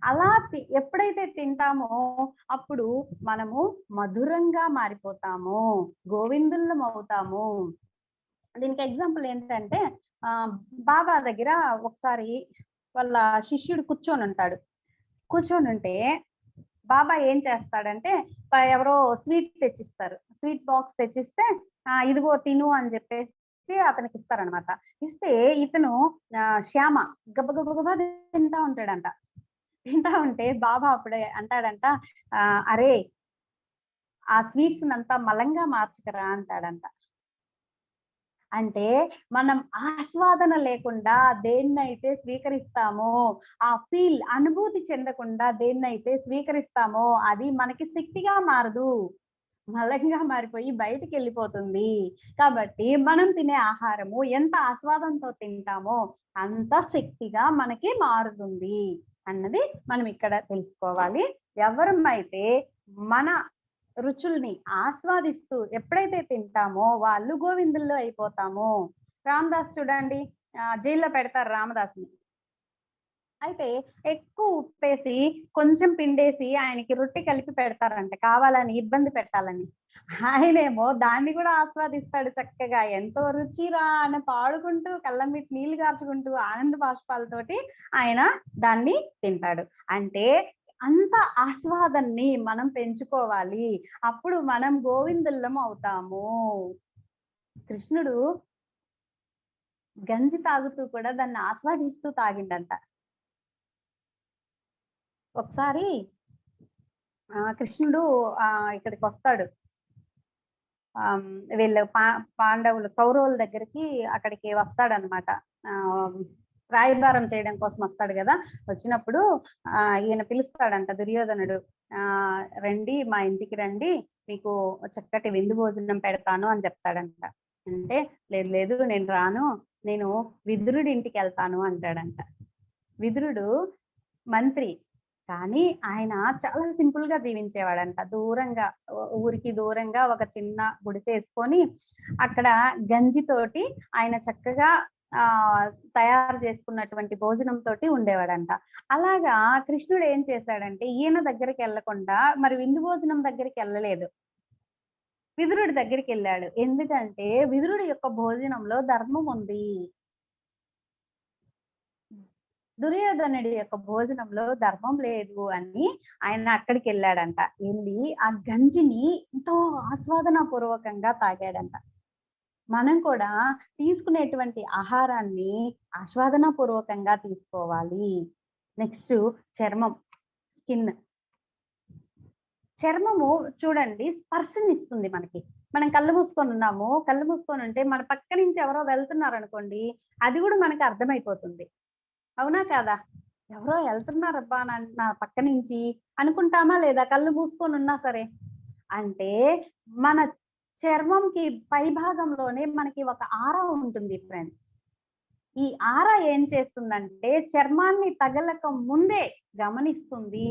అలా ఎప్పుడైతే తింటామో అప్పుడు మనము మధురంగా మారిపోతాము, గోవిందులం అవుతాము. దీనికి ఎగ్జాంపుల్ ఏంటంటే బాబా దగ్గర ఒకసారి వాళ్ళ శిష్యుడు కూర్చొని ఉంటాడు. కూర్చొని ఉంటే బాబా ఏం చేస్తాడంటే ఎవరో స్వీట్ తెచ్చిస్తారు. స్వీట్ బాక్స్ తెచ్చిస్తే ఇదిగో తిను అని చెప్పేసి అతనికి ఇస్తారనమాట. ఇస్తే ఇతను శ్యామ గబగబగబా తింటా ఉంటాడంట. తింటా ఉంటే బాబా అప్పుడే అంటాడంట, అరే ఆ స్వీట్స్ అంతా మలంగా మార్చకరా అంటాడంట. అంటే మనం ఆస్వాదన లేకుండా దేన్నైతే స్వీకరిస్తామో, ఆ అనుభూతి చెందకుండా దేన్నైతే స్వీకరిస్తామో అది మనకి శక్తిగా మారదు, మలంగా మారిపోయి బయటికి వెళ్ళిపోతుంది. కాబట్టి మనం తినే ఆహారము ఎంత ఆస్వాదంతో తింటామో అంత శక్తిగా మనకి మారుతుంది అన్నది మనం ఇక్కడ తెలుసుకోవాలి. ఎవరమైతే మన రుచుల్ని ఆస్వాదిస్తూ ఎప్పుడైతే తింటామో వాళ్ళు గోవిందుల్లో అయిపోతాము. రామదాస్ చూడండి, జైల్లో పెడతారు రామదాస్ని. అయితే ఎక్కువ ఉప్పేసి కొంచెం పిండేసి ఆయనకి రొట్టె కలిపి పెడతారంట, కావాలని ఇబ్బంది పెట్టాలని. ఆయనేమో దాన్ని కూడా ఆస్వాదిస్తాడు చక్కగా. ఎంతో రుచిరా అని పాడుకుంటూ కళ్ళమిటి నీళ్లు గార్చుకుంటూ ఆనంద బాష్పాలతోటి ఆయన దాన్ని తింటాడు. అంటే అంత ఆస్వాదాన్ని మనం పెంచుకోవాలి. అప్పుడు మనం గోవిందులం అవుతాము. కృష్ణుడు గంజి తాగుతూ కూడా దాన్ని ఆస్వాదిస్తూ తాగిండంట. ఒకసారి కృష్ణుడు ఇక్కడికి వస్తాడు. వీళ్ళు పాండవులు కౌరవుల దగ్గరికి అక్కడికి వస్తాడనమాట. రాయబారం చేయడం కోసం వస్తాడు కదా. వచ్చినప్పుడు ఈయన పిలుస్తాడంట దుర్యోధనుడు, రండి మా ఇంటికి రండి, మీకు చక్కటి విందు భోజనం పెడతాను అని చెప్తాడంట. అంటే లేదు లేదు నేను రాను, నేను విదురుడి ఇంటికి వెళ్తాను అంటాడంట. విదురుడు మంత్రి, కానీ ఆయన చాలా సింపుల్ గా జీవించేవాడంట. దూరంగా, ఊరికి దూరంగా ఒక చిన్న గుడిసె వేసుకొని అక్కడ గంజితోటి ఆయన చక్కగా తయారు చేసుకున్నటువంటి భోజనం తోటి ఉండేవాడంట. అలాగా కృష్ణుడు ఏం చేశాడంటే ఈయన దగ్గరికి వెళ్ళకుండా మరి విందు భోజనం దగ్గరికి వెళ్ళలేదు, విదురుడి దగ్గరికి వెళ్ళాడు. ఎందుకంటే విదురుడి యొక్క భోజనంలో ధర్మం ఉంది, దుర్యోధనుడి యొక్క భోజనంలో ధర్మం లేదు అని ఆయన అక్కడికి వెళ్ళాడంట. వెళ్ళి ఆ గంజిని ఎంతో ఆస్వాదన పూర్వకంగా తాగాడంట. మనం కూడా తీసుకునేటువంటి ఆహారాన్ని ఆస్వాదన పూర్వకంగా తీసుకోవాలి. నెక్స్ట్ చర్మం, స్కిన్. చర్మము చూడండి స్పర్శనిస్తుంది మనకి. మనం కళ్ళు మూసుకొని ఉన్నాము, కళ్ళు మూసుకొని ఉంటే మన పక్క నుంచి ఎవరో వెళ్తున్నారు అనుకోండి, అది కూడా మనకి అర్థమైపోతుంది. అవునా కాదా? ఎవరో వెళ్తున్నారబ్బా నా పక్క నుంచి అనుకుంటామా లేదా? కళ్ళు మూసుకొని ఉన్నా సరే. అంటే మన చర్మంకి పై భాగంలోనే మనకి ఒక ఆరా ఉంటుంది ఫ్రెండ్స్. ఈ ఆరా ఏం చేస్తుందంటే చర్మాన్ని తగలక ముందే గమనిస్తుంది,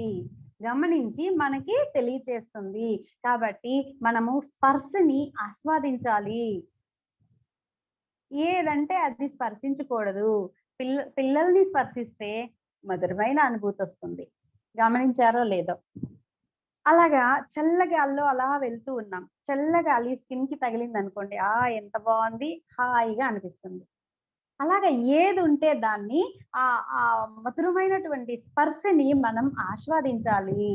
గమనించి మనకి తెలియచేస్తుంది. కాబట్టి మనము స్పర్శని ఆస్వాదించాలి, ఏదంటే అది స్పర్శించకూడదు. పిల్లల్ని స్పర్శిస్తే మధురమైన అనుభూతి వస్తుంది. గమనించారో లేదో? అలాగా చల్లగాల్లో అలా వెళ్తూ ఉన్నాం, చల్లగాలి స్కిన్ కి తగిలింది అనుకోండి, ఎంత బాగుంది, హాయిగా అనిపిస్తుంది. అలాగా ఏది ఉంటే దాన్ని ఆ మధురమైనటువంటి స్పర్శని మనం ఆస్వాదించాలి.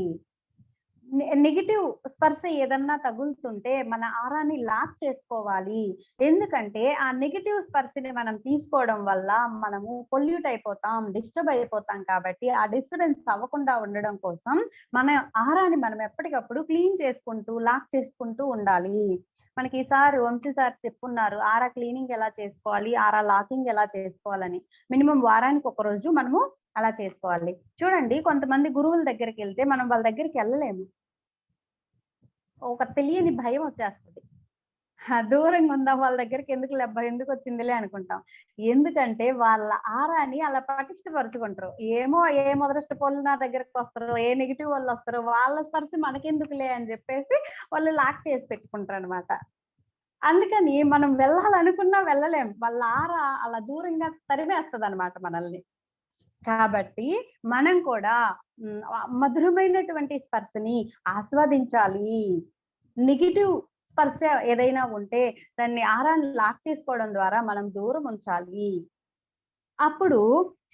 నెగిటివ్ స్పర్శ ఏదన్నా తగులుతుంటే మన ఆరాని లాక్ చేసుకోవాలి. ఎందుకంటే ఆ నెగిటివ్ స్పర్శని మనం తీసుకోవడం వల్ల మనము పొల్యూట్ అయిపోతాం, డిస్టర్బ్ అయిపోతాం. కాబట్టి ఆ డిస్టర్బెన్స్ అవ్వకుండా ఉండడం కోసం మన ఆరాని మనం ఎప్పటికప్పుడు క్లీన్ చేసుకుంటూ, లాక్ చేసుకుంటూ ఉండాలి. మనకి వంశీ సార్ చెప్పున్నారు ఆరా క్లీనింగ్ ఎలా చేసుకోవాలి, ఆరా లాకింగ్ ఎలా చేసుకోవాలని. మినిమం వారానికి ఒక రోజు మనము అలా చేసుకోవాలి. చూడండి, కొంతమంది గురువుల దగ్గరికి వెళ్తే మనం వాళ్ళ దగ్గరికి వెళ్ళలేము. ఒక తెలియని భయం వచ్చేస్తది. దూరంగా ఉందాం, వాళ్ళ దగ్గరికి ఎందుకు వచ్చిందిలే అనుకుంటాం. ఎందుకంటే వాళ్ళ ఆరాని అలా పటిష్టపరుచుకుంటారు. ఏ మొదలష్ట పోళ్ళు నా దగ్గరకు వస్తారో, ఏ నెగిటివ్ వాళ్ళు వస్తారో, వాళ్ళ స్పర్శ మనకెందుకులే అని చెప్పేసి వాళ్ళు లాక్ చేసి పెట్టుకుంటారు అనమాట. అందుకని మనం వెళ్ళాలనుకున్నా వెళ్ళలేం. వాళ్ళ ఆరా అలా దూరంగా తరిమేస్తది అనమాట మనల్ని. కాబట్టి మనం కూడా మధురమైనటువంటి స్పర్శని ఆస్వాదించాలి. నెగటివ్ స్పర్శ ఏదైనా ఉంటే దాన్ని ఆరాన్ని లాక్ చేసుకోవడం ద్వారా మనం దూరం ఉంచాలి. అప్పుడు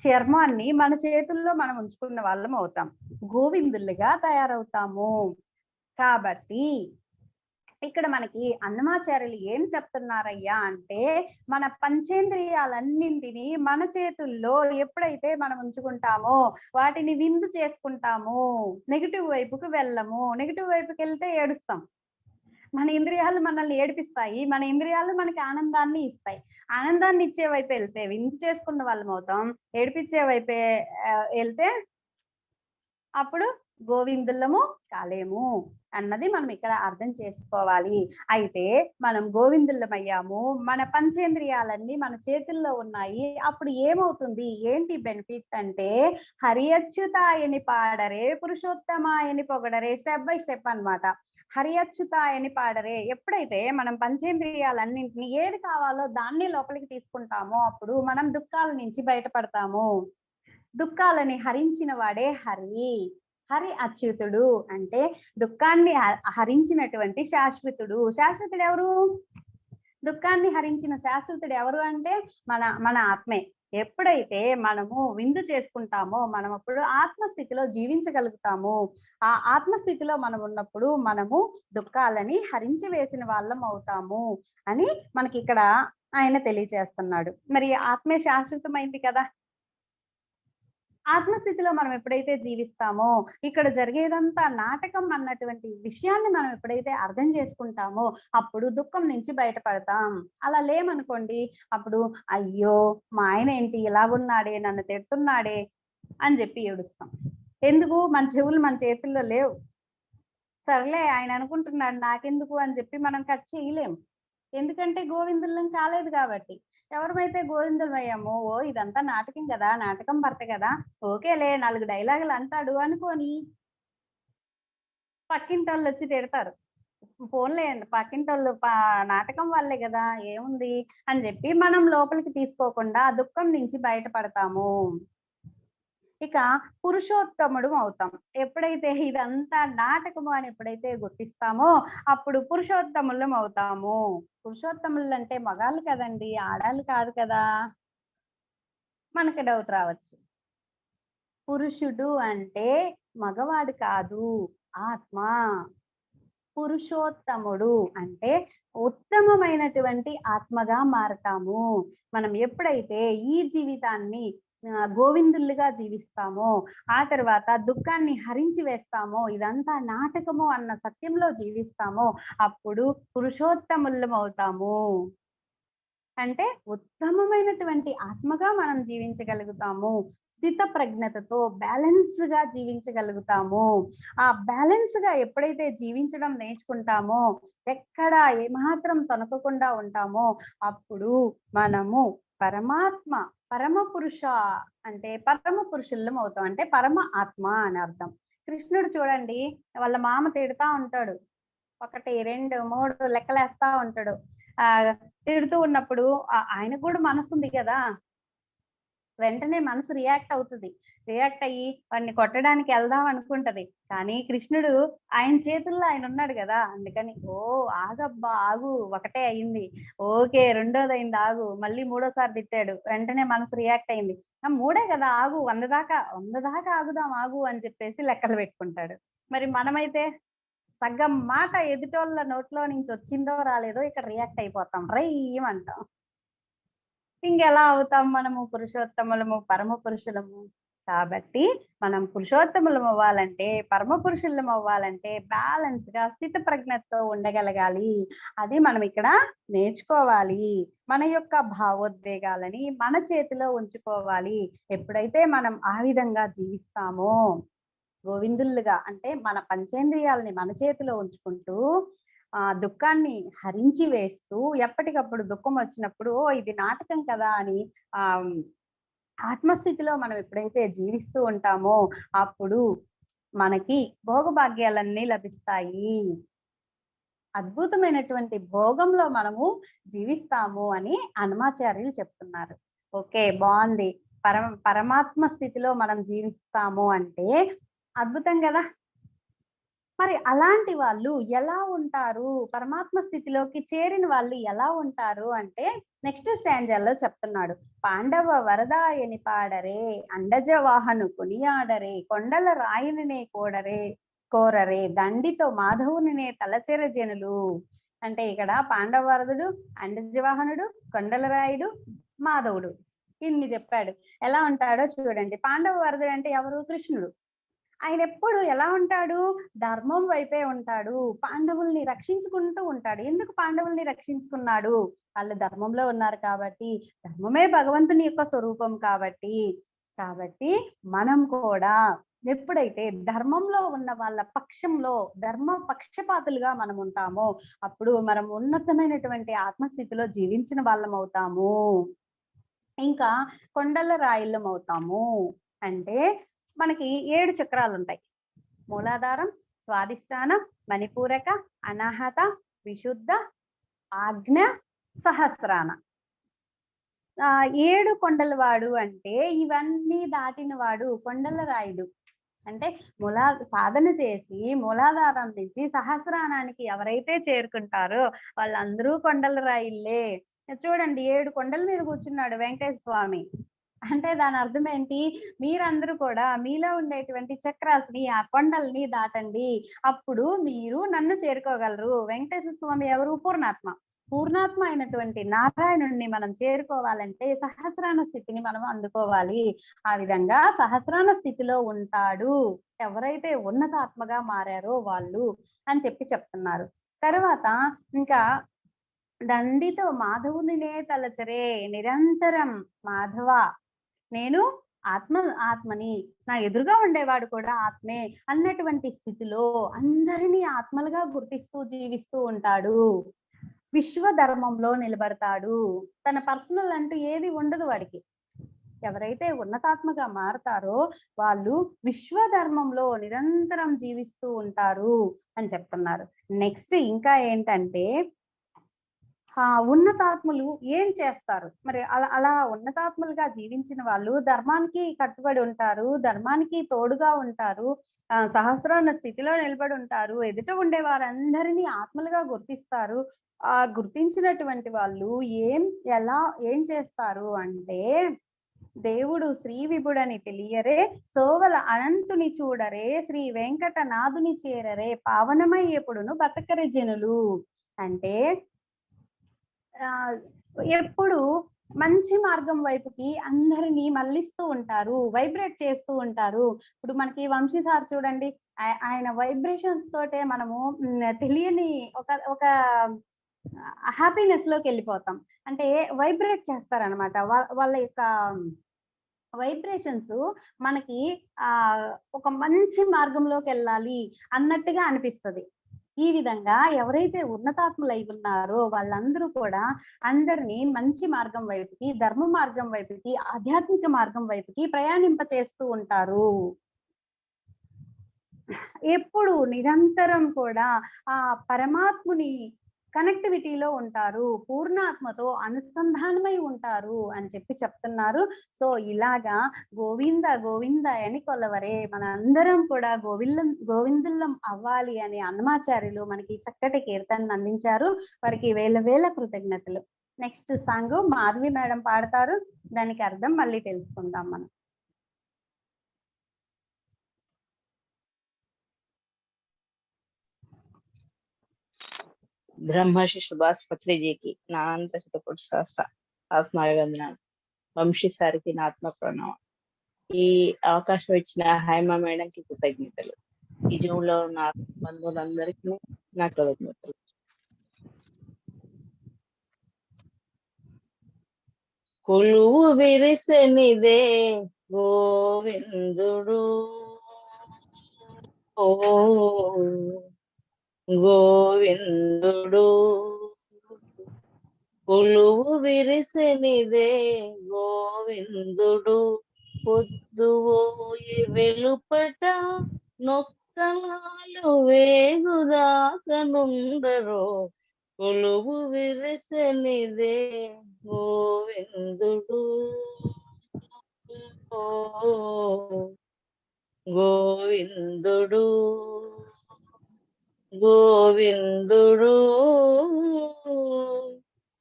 చర్మాన్ని మన చేతుల్లో మనం ఉంచుకున్న వాళ్ళం అవుతాం. గోవిందులుగా తయారవుతాము. కాబట్టి ఇక్కడ మనకి అన్నమాచార్యులు ఏం చెప్తున్నారయ్యా అంటే, మన పంచేంద్రియాలన్నింటినీ మన చేతుల్లో ఎప్పుడైతే మనం ఉంచుకుంటామో వాటిని విందు చేసుకుంటాము. నెగిటివ్ వైపుకు వెళ్ళము. నెగిటివ్ వైపుకి వెళ్తే ఏడుస్తాం. మన ఇంద్రియాలు మనల్ని ఏడిపిస్తాయి. మన ఇంద్రియాలు మనకి ఆనందాన్ని ఇస్తాయి. ఆనందాన్ని ఇచ్చే వైపు వెళ్తే విందు చేసుకున్న వాళ్ళం అవుతాం. ఏడిపించే వైపే వెళ్తే అప్పుడు గోవిందులము కాలేము అన్నది మనం ఇక్కడ అర్థం చేసుకోవాలి. అయితే మనం గోవిందులమయ్యాము, మన పంచేంద్రియాలన్నీ మన చేతుల్లో ఉన్నాయి. అప్పుడు ఏమవుతుంది, ఏంటి బెనిఫిట్ అంటే, హరి అచ్యుతాయని పాడరే, పురుషోత్తమాయని పొగడరే. స్టెప్ బై స్టెప్ అన్నమాట. హరి అచ్యుతాయని పాడరే. ఎప్పుడైతే మనం పంచేంద్రియాలన్నింటినీ ఏది కావాలో దాన్ని లోపలికి తీసుకుంటామో అప్పుడు మనం దుఃఖాల నుంచి బయటపడతాము. దుఃఖాలని హరించిన వాడే హరి. హరి అచ్యుతుడు అంటే దుఃఖాన్ని హరించినటువంటి శాశ్వతుడు. శాశ్వతుడు ఎవరు? దుఃఖాన్ని హరించిన శాశ్వతుడు ఎవరు అంటే మన ఆత్మే. ఎప్పుడైతే మనము విందు చేసుకుంటామో మనం అప్పుడు ఆత్మస్థితిలో జీవించగలుగుతాము. ఆ ఆత్మస్థితిలో మనం ఉన్నప్పుడు మనము దుఃఖాలని హరించి వేసిన వాళ్ళం అవుతాము అని మనకి ఇక్కడ ఆయన తెలియజేస్తున్నాడు. మరి ఆత్మే శాశ్వతమైంది కదా. ఆత్మస్థితిలో మనం ఎప్పుడైతే జీవిస్తామో ఇక్కడ జరిగేదంతా నాటకం అన్నటువంటి విషయాన్ని మనం ఎప్పుడైతే అర్థం చేసుకుంటామో అప్పుడు దుఃఖం నుంచి బయటపడతాం. అలా లేమనుకోండి, అప్పుడు అయ్యో మా ఆయన ఏంటి ఇలాగున్నాడే, నన్ను తిడుతున్నాడే అని చెప్పి ఏడుస్తాం. ఎందుకు? మన చెవులు మన చేతుల్లో లేవు. సర్లే ఆయన అనుకుంటున్నాడు నాకెందుకు అని చెప్పి మనం కట్ చేయలేము. ఎందుకంటే గోవిందులం కాలేదు కాబట్టి. ఎవరమైతే గోవిందులం అయ్యామో, ఓ ఇదంతా నాటకం కదా, నాటకం భర్త కదా, ఓకేలే 4 డైలాగులు అంటాడు అనుకోని పక్కింటోళ్ళు వచ్చి తిడతారు. పోన్లే పక్కింటోళ్ళు నాటకం వాళ్ళే కదా, ఏముంది అని చెప్పి మనం లోపలికి తీసుకోకుండా ఆ దుఃఖం నుంచి బయటపడతాము. ఇక పురుషోత్తముడు అవుతాం. ఎప్పుడైతే ఇదంతా నాటకము అని ఎప్పుడైతే గుర్తిస్తామో అప్పుడు పురుషోత్తములం అవుతాము. పురుషోత్తములు అంటే మగాళ్ళు కదండి, ఆడాళ్ళు కాదు కదా. మనకి డౌట్ రావచ్చు. పురుషుడు అంటే మగవాడు కాదు, ఆత్మ. పురుషోత్తముడు అంటే ఉత్తమమైనటువంటి ఆత్మగా మారతాము. మనం ఎప్పుడైతే ఈ జీవితాన్ని గోవిందులుగా జీవిస్తామో, ఆ తర్వాత దుఃఖాన్ని హరించి వేస్తామో, ఇదంతా నాటకము అన్న సత్యంలో జీవిస్తామో అప్పుడు పురుషోత్తములం అవుతాము. అంటే ఉత్తమమైనటువంటి ఆత్మగా మనం జీవించగలుగుతాము. స్థిత ప్రజ్ఞతతో బ్యాలెన్స్ గా జీవించగలుగుతాము. ఆ బ్యాలెన్స్ గా ఎప్పుడైతే జీవించడం నేర్చుకుంటామో, ఎక్కడ ఏమాత్రం తొనకకుండా ఉంటామో అప్పుడు మనము పరమాత్మ, పరమ పురుష అంటే పరమ పురుషులం అవుతాం. అంటే పరమ ఆత్మ అని అర్థం. కృష్ణుడు చూడండి, వాళ్ళ మామ తిడతా ఉంటాడు. 1, 2, 3 లెక్కలేస్తా ఉంటాడు. తిడుతూ ఉన్నప్పుడు ఆయనకు కూడా మనసు ఉంది కదా. వెంటనే మనసు రియాక్ట్ అవుతుంది. రియాక్ట్ అయ్యి వాడిని కొట్టడానికి వెళ్దాం అనుకుంటది. కానీ కృష్ణుడు ఆయన చేతుల్లో ఆయన ఉన్నాడు కదా! అందుకని ఆగబ్బా ఆగు, ఒకటే అయింది. ఓకే, రెండోదయింది ఆగు. మళ్ళీ మూడోసారి తిట్టాడు. వెంటనే మనసు రియాక్ట్ అయింది. మూడే కదా ఆగు, 100 దాకా ఆగుదాం ఆగు అని చెప్పేసి లెక్కలు పెట్టుకుంటాడు. మరి మనమైతే సగం మాట ఎదుటోళ్ళ నోట్లో నుంచి వచ్చిందో రాలేదో ఇక్కడ రియాక్ట్ అయిపోతాం. రైయ్యమంటాం. ఇంకెలా అవుతాం మనము పురుషోత్తములము, పరమ పురుషులము? కాబట్టి మనం పురుషోత్తములం అవ్వాలంటే, పరమ పురుషులం అవ్వాలంటే బ్యాలెన్స్ గా స్థిత ప్రజ్ఞతో ఉండగలగాలి. అది మనం ఇక్కడ నేర్చుకోవాలి. మన యొక్క భావోద్వేగాలని మన చేతిలో ఉంచుకోవాలి. ఎప్పుడైతే మనం ఆ విధంగా జీవిస్తామో, గోవిందులుగా అంటే మన పంచేంద్రియాలని మన చేతిలో ఉంచుకుంటూ దుఃఖాన్ని హరించి వేస్తూ ఎప్పటికప్పుడు దుఃఖం వచ్చినప్పుడు ఇది నాటకం కదా అని ఆత్మస్థితిలో మనం ఎప్పుడైతే జీవిస్తూ ఉంటామో అప్పుడు మనకి భోగభాగ్యాలన్నీ లభిస్తాయి. అద్భుతమైనటువంటి భోగంలో మనము జీవిస్తాము అని అన్నమాచార్యులు చెప్తున్నారు. ఓకే, బాగుంది. పరమాత్మ స్థితిలో మనం జీవిస్తాము అంటే అద్భుతం కదా. మరి అలాంటి వాళ్ళు ఎలా ఉంటారు, పరమాత్మ స్థితిలోకి చేరిన వాళ్ళు ఎలా ఉంటారు అంటే నెక్స్ట్ స్టాంజాలో చెప్తున్నాడు. పాండవ వరదాయని పాడరే, అండజ వాహను కొనియాడరే, కొండల రాయినినే కోరరే, దండితో మాధవునినే తలచెర జనులు. అంటే ఇక్కడ పాండవ వరదుడు, అండజవాహనుడు, కొండల రాయుడు, మాధవుడు ఇన్ని చెప్పాడు. ఎలా ఉంటాడో చూడండి. పాండవ వరదుడు అంటే ఎవరు? కృష్ణుడు. ఆయన ఎప్పుడు ఎలా ఉంటాడు? ధర్మం వైపే ఉంటాడు. పాండవుల్ని రక్షించుకుంటూ ఉంటాడు. ఎందుకు పాండవుల్ని రక్షించుకున్నాడు? వాళ్ళు ధర్మంలో ఉన్నారు కాబట్టి, ధర్మమే భగవంతుని యొక్క స్వరూపం కాబట్టి మనం కూడా ఎప్పుడైతే ధర్మంలో ఉన్న వాళ్ళ పక్షంలో ధర్మ పక్షపాతులుగా మనం ఉంటామో అప్పుడు మనం ఉన్నతమైనటువంటి ఆత్మస్థితిలో జీవించిన వాళ్ళం అవుతాము. ఇంకా కొండల రాయిళ్ళం అవుతాము. అంటే మనకి 7 చక్రాలు ఉంటాయి. మూలాధారం, స్వాదిష్టానం, మణిపూరక, అనాహత, విశుద్ధ, ఆజ్ఞ, సహస్రాన. 7 కొండల వాడు అంటే ఇవన్నీ దాటిన వాడు కొండల రాయుడు. అంటే సాధన చేసి మూలాధారం నుంచి సహస్రానానికి ఎవరైతే చేరుకుంటారో వాళ్ళందరూ కొండల రాయిల్లే. చూడండి, 7 కొండల మీద కూర్చున్నాడు వెంకటేశ్వర స్వామి. అంటే దాని అర్థం ఏంటి? మీరందరూ కూడా మీలో ఉండేటువంటి చక్రాస్ని, ఆ కొండల్ని దాటండి. అప్పుడు మీరు నన్ను చేరుకోగలరు. వెంకటేశ్వర స్వామి ఎవరు? పూర్ణాత్మ అయినటువంటి నారాయణుడిని మనం చేరుకోవాలంటే సహస్రాన స్థితిని మనం అందుకోవాలి. ఆ విధంగా సహస్రాన స్థితిలో ఉంటాడు ఎవరైతే ఉన్నతాత్మగా మారారో వాళ్ళు అని చెప్తున్నారు. తర్వాత ఇంకా దండితో మాధవునినే తలచరే, నిరంతరం మాధవ, నేను ఆత్మని, నా ఎదురుగా ఉండేవాడు కూడా ఆత్మే అన్నటువంటి స్థితిలో అందరినీ ఆత్మలుగా గుర్తిస్తూ జీవిస్తూ ఉంటాడు. విశ్వధర్మంలో నిలబడతాడు. తన పర్సనల్ అంటూ ఏది ఉండదు వాడికి. ఎవరైతే ఉన్నతాత్మగా మారతారో వాళ్ళు విశ్వధర్మంలో నిరంతరం జీవిస్తూ ఉంటారు అని చెప్తున్నారు. నెక్స్ట్ ఇంకా ఏంటంటే ఉన్నతాత్ములు ఏం చేస్తారు? మరి అలా ఉన్నతాత్ములుగా జీవించిన వాళ్ళు ధర్మానికి కట్టుబడి ఉంటారు, ధర్మానికి తోడుగా ఉంటారు, సహస్రాన స్థితిలో నిలబడి ఉంటారు, ఎదుట ఉండే వారందరినీ ఆత్మలుగా గుర్తిస్తారు. గుర్తించినటువంటి వాళ్ళు ఏం చేస్తారు అంటే దేవుడు శ్రీ విభుడని తెలియరే, సోవల అనంతుని చూడరే, శ్రీ వెంకటనాథుని చేరరే, పావనమై ఎప్పుడును బతకరి జనులు. అంటే ఎప్పుడు మంచి మార్గం వైపుకి అందరినీ మళ్ళిస్తూ ఉంటారు, వైబ్రేట్ చేస్తూ ఉంటారు. ఇప్పుడు మనకి వంశీ సార్ చూడండి, ఆయన వైబ్రేషన్స్ తోటే మనము తెలియని ఒక హ్యాపీనెస్ లోకి వెళ్ళిపోతాం. అంటే వైబ్రేట్ చేస్తారనమాట. వాళ్ళ యొక్క వైబ్రేషన్స్ మనకి ఒక మంచి మార్గంలోకి వెళ్ళాలి అన్నట్టుగా అనిపిస్తుంది. ఈ విధంగా ఎవరైతే ఉన్నతాత్ములై ఉన్నారో వాళ్ళందరూ కూడా అందరినీ మంచి మార్గం వైపుకి, ధర్మ మార్గం వైపుకి, ఆధ్యాత్మిక మార్గం వైపుకి ప్రయాణింప చేస్తూ ఉంటారు. ఎప్పుడు నిరంతరం కూడా ఆ పరమాత్ముని కనెక్టివిటీలో ఉంటారు, పూర్ణాత్మతో అనుసంధానమై ఉంటారు అని చెప్తున్నారు. సో ఇలాగా గోవింద గోవింద అని కొలవరే మనందరం కూడా గోవిందుల్లం అవ్వాలి అని అన్నమాచార్యులు మనకి చక్కటి కీర్తనను అందించారు. వారికి వేల వేల కృతజ్ఞతలు. నెక్స్ట్ సాంగ్ మాధవి మేడం పాడతారు, దానికి అర్థం మళ్ళీ తెలుసుకుందాం మనం. బ్రహ్మర్షి సుభాష్ పత్రి జీకి నా అనంత శతకోటి సహస్ర ఆత్మాభివందనాలు. వంశీ సార్కి నా ఆత్మ ప్రణామం. ఈ అవకాశం ఇచ్చిన హైమా మేడంకి కృతజ్ఞతలు. ఈ జూన్లో ఉన్న బంధువులందరికీ నా కృతజ్ఞతలు. కొలువు విరిసెనిదే గోవిందుడు, ఓ గోవిందుడు, కొలువు విరిసెనిదే గోవిందుడు, పొద్దువోయి వెలుపట నొక్కలాలు వేగుదాకనుండరో, కొలువు విరిసెనిదే గోవిందుడు, ఓ గోవిందుడు, గోవిందుడు,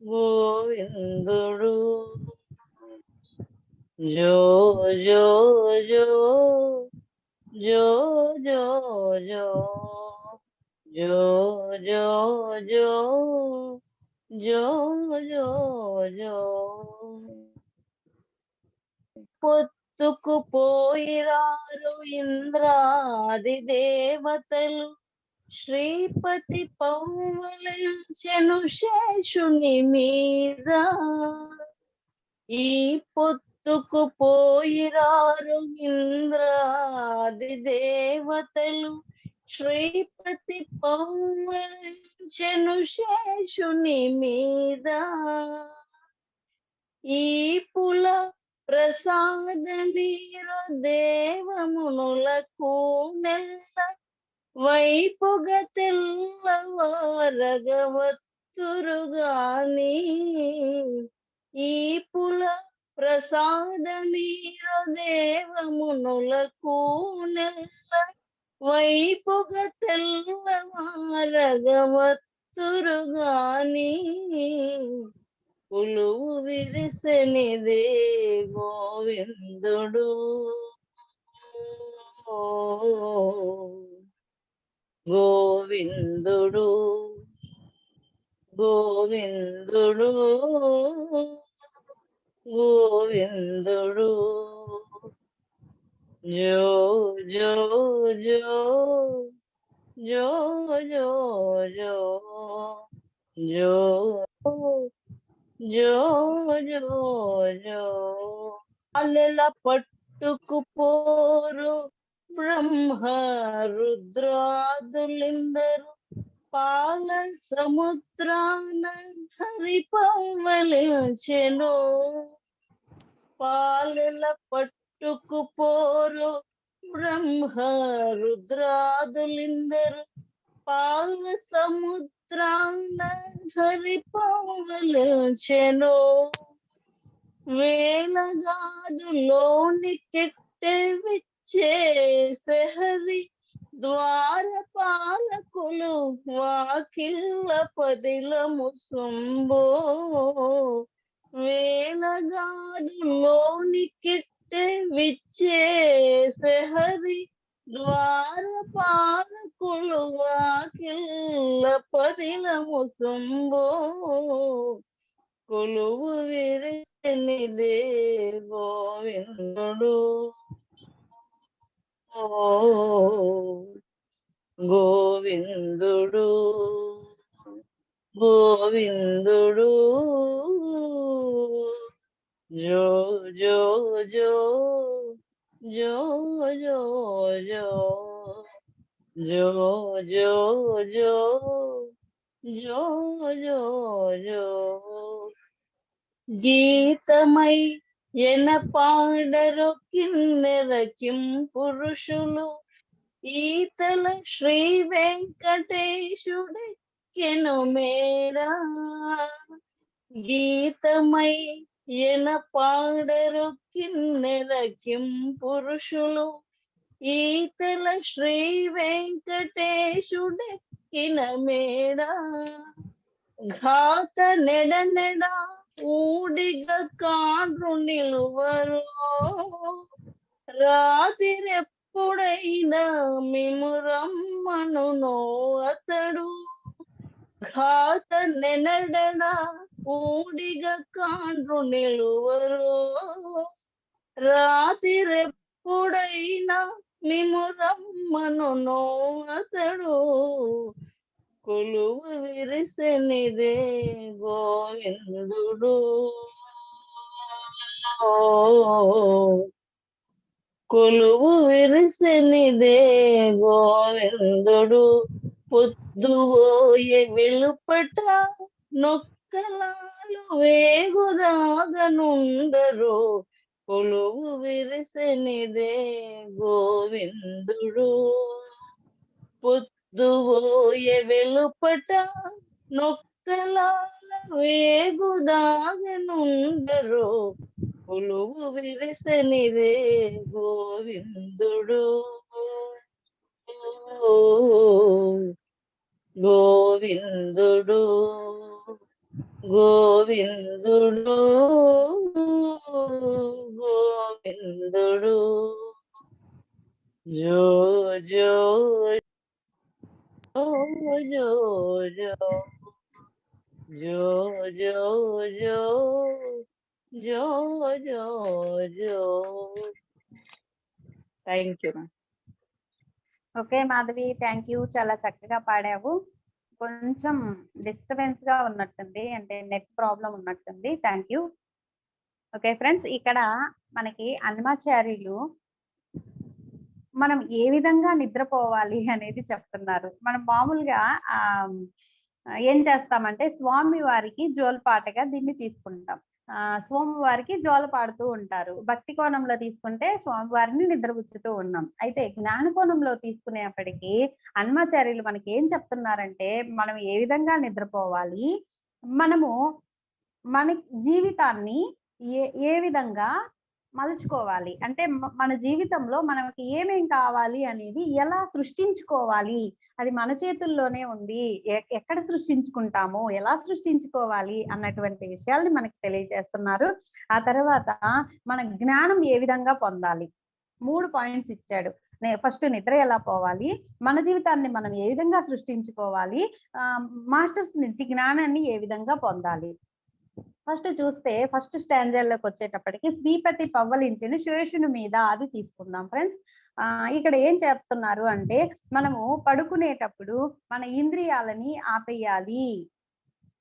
గోవిందుడు, జో జో జో జో జో జో జో జో జో జో జో జో పొత్తుకు పోయిరారు ఇంద్రాది దేవతలు, శ్రీపతి పౌవలించెను శేషుని మీద. ఈ పొత్తుకు పోయిరారు ఇంద్రాది దేవతలు, శ్రీపతి పౌవలించెను శేషుని మీద. ఈ పుల ప్రసాదమీరు దేవమునులకు నెల్ల, వైపుగా తెల్లవారగవత్తురుగాని. ఈ పుల ప్రసాదమీరు దేవమునులకు నెల్ల, వైపుగా తెల్లవారగవత్తురుగాని. కొలువు విరిసెనిదే గోవిందుడు, గోవిందుడు, గోవిందుడు, గోవిందుడు, జో జో జో జో జో జో జో జో జో జో. అల్లెల పట్టుకుపోరు బ్రహ్మ రుద్రాదులిందరు, పాల సముద్రాన హరిపవలించెను. పాలెల పట్టుకుపోరు బ్రహ్మ రుద్రాదులిందరు, పాల సముద్రాన హరిపవలించెను. వేలగాదులోని కెట్టె విచ్చేసే హరి, ద్వారపాలకులు వాకిళ్ళ పదిలము సొంబో. వేలగాదులోని కెట్టె విచ్చేసే హరి, ద్వారపాలకులు వాకిళ్ళ పదిలము సొంబో. కొలువు విరిసెనిదే గోవిందుడు, ఓ గోవిందుడు, గోవిందుడు, జో జో జో జో జో జో జో జో జో జో జో జో. గీతమై ఎన పాడరు కిన్నెర కిం పురుషులు, ఈతల శ్రీ వెంకటేశుడే ఎక్కెను మేడా గీతమై ఎన పాడరు కిన్నెర పురుషులు ఈతల శ్రీ వెంకటేశుడెక్కిన మేడా ఘాత నెడ ఊడిగ కాండ్రు నిలువరు రాతిరెప్పుడైనా మిమురమ్మను అతడు ఘాత నెనడన ఊడిగ కాండ్రు నిలువరు రాతిరెప్పుడైనా మిమురమ్మను అతడు కొలువు విరిసెనిదే గోవిందుడు కొలువు విరిసెనిదే గోవిందుడు పొద్దువోయే వెలుపట నొక్కలాలు వేగుదాగనుందరు కొలువు విరిసెనిదే గోవిందుడు పొద్దువోయే వెలుపట నొక్కలాల వేగుదాగనుందరు కొలువు విరిసెనిదే గోవిందుడు గోవిందుడు గోవిందుడు గోవిందుడు జో జో జో జో జో జో జో జో జో జో thank you. Okay Madhavi, thank you, చాలా చక్కగా పాడావు. కొంచెం డిస్టర్బెన్స్ గా ఉన్నట్టుంది, అంటే నెట్ ప్రాబ్లం ఉన్నట్టుంది. Thank you. ఓకే ఫ్రెండ్స్, ఇక్కడ మనకి అన్నమాచార్యులు మనం ఏ విధంగా నిద్రపోవాలి అనేది చెప్తున్నారు. మనం మామూలుగా ఏం చేస్తామంటే స్వామి వారికి జోలపాటగా దీన్ని తీసుకుంటాం. స్వామివారికి జోల పాడుతూ ఉంటారు. భక్తి కోణంలో తీసుకుంటే స్వామివారిని నిద్రపుచ్చుతూ ఉన్నాం. అయితే జ్ఞాన కోణంలో తీసుకునేప్పటికీ అన్నమాచార్యులు మనకి ఏం చెప్తున్నారంటే మనం ఏ విధంగా నిద్రపోవాలి, మనము మన జీవితాన్ని ఏ విధంగా మలుచుకోవాలి, అంటే మన జీవితంలో మనకి ఏమేం కావాలి అనేది ఎలా సృష్టించుకోవాలి, అది మన చేతుల్లోనే ఉంది. ఎక్కడ సృష్టించుకుంటాము, ఎలా సృష్టించుకోవాలి అన్నటువంటి విషయాల్ని మనకి తెలియజేస్తున్నారు. ఆ తర్వాత మన జ్ఞానం ఏ విధంగా పొందాలి, 3 పాయింట్స్ ఇచ్చాడు. ఫస్ట్ నిద్ర ఎలా పోవాలి, మన జీవితాన్ని మనం ఏ విధంగా సృష్టించుకోవాలి, మాస్టర్స్ నుంచి జ్ఞానాన్ని ఏ విధంగా పొందాలి. ఫస్ట్ చూస్తే ఫస్ట్ స్టాంజర్లోకి వచ్చేటప్పటికి శ్రీపతి పవ్వలించిన శేషుని మీద అది తీసుకుందాం ఫ్రెండ్స్. ఇక్కడ ఏం చెప్తున్నారు అంటే మనము పడుకునేటప్పుడు మన ఇంద్రియాలని ఆపేయాలి,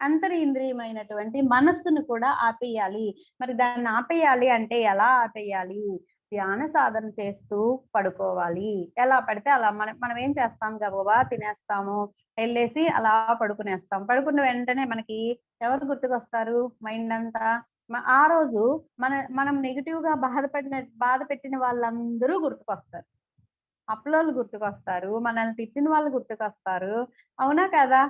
అంతరింద్రియమైనటువంటి మనస్సును కూడా ఆపేయాలి. మరి దాన్ని ఆపేయాలి అంటే ఎలా ఆపేయాలి? ధ్యాన సాధన చేస్తూ పడుకోవాలి. ఎలా పడితే అలా మనం ఏం చేస్తాం, గబగబా తినేస్తాము, వెళ్ళేసి అలా పడుకునేస్తాం. పడుకున్న వెంటనే మనకి ఎవరు గుర్తుకొస్తారు? మైండ్ అంతా ఆ రోజు మనం నెగిటివ్ గా బాధ పెట్టిన వాళ్ళందరూ గుర్తుకొస్తారు. అప్పులోళ్ళు గుర్తుకొస్తారు, మనల్ని తిట్టిన వాళ్ళు గుర్తుకొస్తారు. అవునా కదా?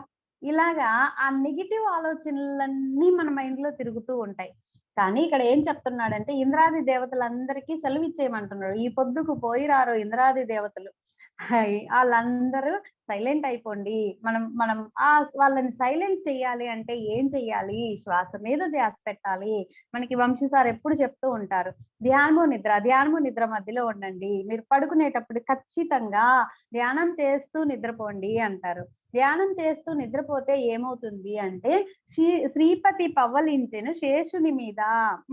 ఇలాగా ఆ నెగిటివ్ ఆలోచనలన్నీ మన మైండ్ లో తిరుగుతూ ఉంటాయి. కానీ ఇక్కడ ఏం చెప్తున్నాడంటే ఇంద్రాది దేవతలందరికీ సెలవు ఇచ్చేయమంటున్నాడు. ఈ పొద్దుకు పోయి రారు ఇంద్రాది దేవతలు, వాళ్ళందరూ సైలెంట్ అయిపోండి. మనం వాళ్ళని సైలెంట్ చెయ్యాలి అంటే ఏం చెయ్యాలి? శ్వాస మీద ధ్యాస పెట్టాలి. మనకి వంశీ సార్ ఎప్పుడు చెప్తూ ఉంటారు, ధ్యానము నిద్ర మధ్యలో ఉండండి. మీరు పడుకునేటప్పుడు ఖచ్చితంగా ధ్యానం చేస్తూ నిద్రపోండి అంటారు. ధ్యానం చేస్తూ నిద్రపోతే ఏమవుతుంది అంటే శ్రీపతి పవ్వలించిన శేషుని మీద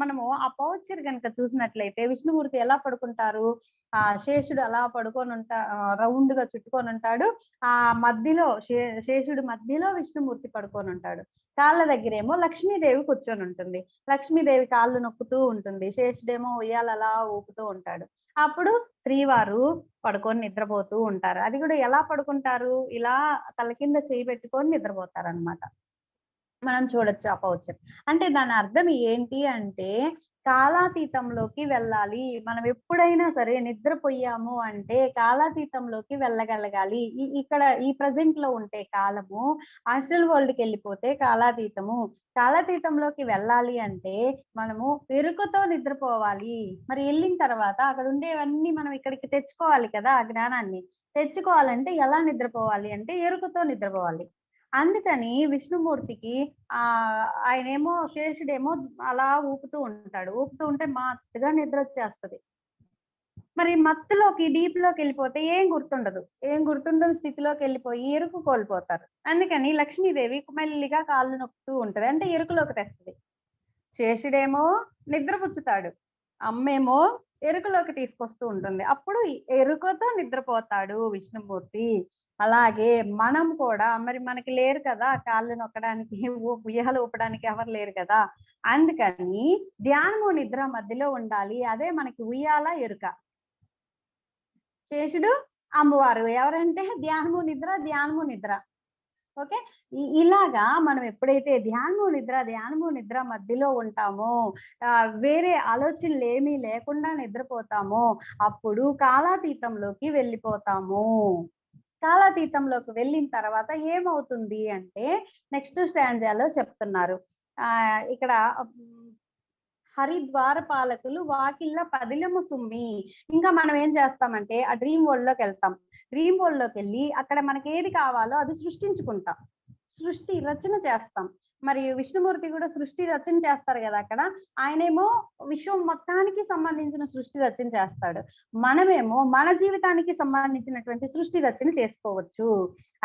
మనము ఆ పౌచర్ కనుక చూసినట్లయితే విష్ణుమూర్తి ఎలా పడుకుంటారు, ఆ శేషుడు అలా పడుకొని రౌండ్ గా చుట్టుకొని ఉంటాడు. ఆ మధ్యలో శేషుడు మధ్యలో విష్ణుమూర్తి పడుకొని ఉంటాడు. కాళ్ళ దగ్గరేమో లక్ష్మీదేవి కూర్చొని ఉంటుంది. లక్ష్మీదేవి కాళ్ళు నొక్కుతూ ఉంటుంది, శేషుడేమో ఉయ్యాలలా ఊపుతూ ఉంటాడు. అప్పుడు శ్రీవారు పడుకొని నిద్రపోతూ ఉంటారు. అది కూడా ఎలా పడుకుంటారు? ఇలా తల కింద చేయి పెట్టుకొని నిద్రపోతారు అన్నమాట. మనం చూడొచ్చు ఆ పౌచర్. అంటే దాని అర్థం ఏంటి అంటే కాలాతీతంలోకి వెళ్ళాలి. మనం ఎప్పుడైనా సరే నిద్రపోయాము అంటే కాలాతీతంలోకి వెళ్ళగలగాలి. ఇక్కడ ఈ ప్రెజెంట్ లో ఉంటే కాలము, ఆస్ట్రల్ వరల్డ్ కి వెళ్ళిపోతే కాలాతీతము. కాలాతీతంలోకి వెళ్ళాలి అంటే మనము ఎరుకతో నిద్రపోవాలి. మరి వెళ్ళిన తర్వాత అక్కడ ఉండేవన్నీ మనం ఇక్కడికి తెచ్చుకోవాలి కదా, ఆ జ్ఞానాన్ని తెచ్చుకోవాలంటే ఎలా నిద్రపోవాలి అంటే ఎరుకతో నిద్రపోవాలి. అందుకని విష్ణుమూర్తికి ఆయనేమో శేషుడేమో అలా ఊపుతూ ఉంటాడు. ఊపుతూ ఉంటే మత్తుగా నిద్ర వచ్చేస్తది. మరి మత్తులోకి డీప్ లోకి వెళ్ళిపోతే ఏం గుర్తుండదు. ఏం గుర్తుండని స్థితిలోకి వెళ్ళిపోయి ఎరుకు కోల్పోతారు. అందుకని లక్ష్మీదేవి మెల్లిగా కాళ్ళు నొక్కుతూ ఉంటది. అంటే ఎరుకులోకి తెస్తది. శేషుడేమో నిద్రపుచ్చుతాడు. అమ్మేమో ఎరుకలోకి తీసుకొస్తూ ఉంటుంది. అప్పుడు ఎరుకతో నిద్రపోతాడు విష్ణుమూర్తి. అలాగే మనం కూడా మరి మనకి లేరు కదా కాళ్ళు నొక్కడానికి, ఉయ్యాలు ఊపడానికి ఎవరు లేరు కదా. అందుకని ధ్యానము నిద్ర మధ్యలో ఉండాలి. అదే మనకి ఉయ్యాల ఎరుక. శేషుడు అమ్మవారు ఎవరంటే ధ్యానము నిద్ర. ఓకే, ఇలాగా మనం ఎప్పుడైతే ధ్యానము నిద్ర మధ్యలో ఉంటామో, వేరే ఆలోచనలు ఏమీ లేకుండా నిద్రపోతామో అప్పుడు కాలాతీతంలోకి వెళ్ళిపోతాము. కాలాతీతంలోకి వెళ్ళిన తర్వాత ఏమవుతుంది అంటే నెక్స్ట్ స్టాంజాలో చెప్తున్నారు. ఇక్కడ హరిద్వారపాలకులు వాకిళ్ళ పదిలము సుమ్మి. ఇంకా మనం ఏం చేస్తామంటే ఆ డ్రీమ్ వరల్డ్ లోకి వెళ్తాం. డ్రీమ్ వరల్డ్ లోకి వెళ్ళి అక్కడ మనకి ఏది కావాలో అది సృష్టించుకుంటాం. సృష్టి రచన చేస్తాం. మరి విష్ణుమూర్తి కూడా సృష్టి రచన చేస్తారు కదా అక్కడ. ఆయనేమో విశ్వం మొత్తానికి సంబంధించిన సృష్టి రచన చేస్తాడు. మనమేమో మన జీవితానికి సంబంధించినటువంటి సృష్టి రచన చేసుకోవచ్చు.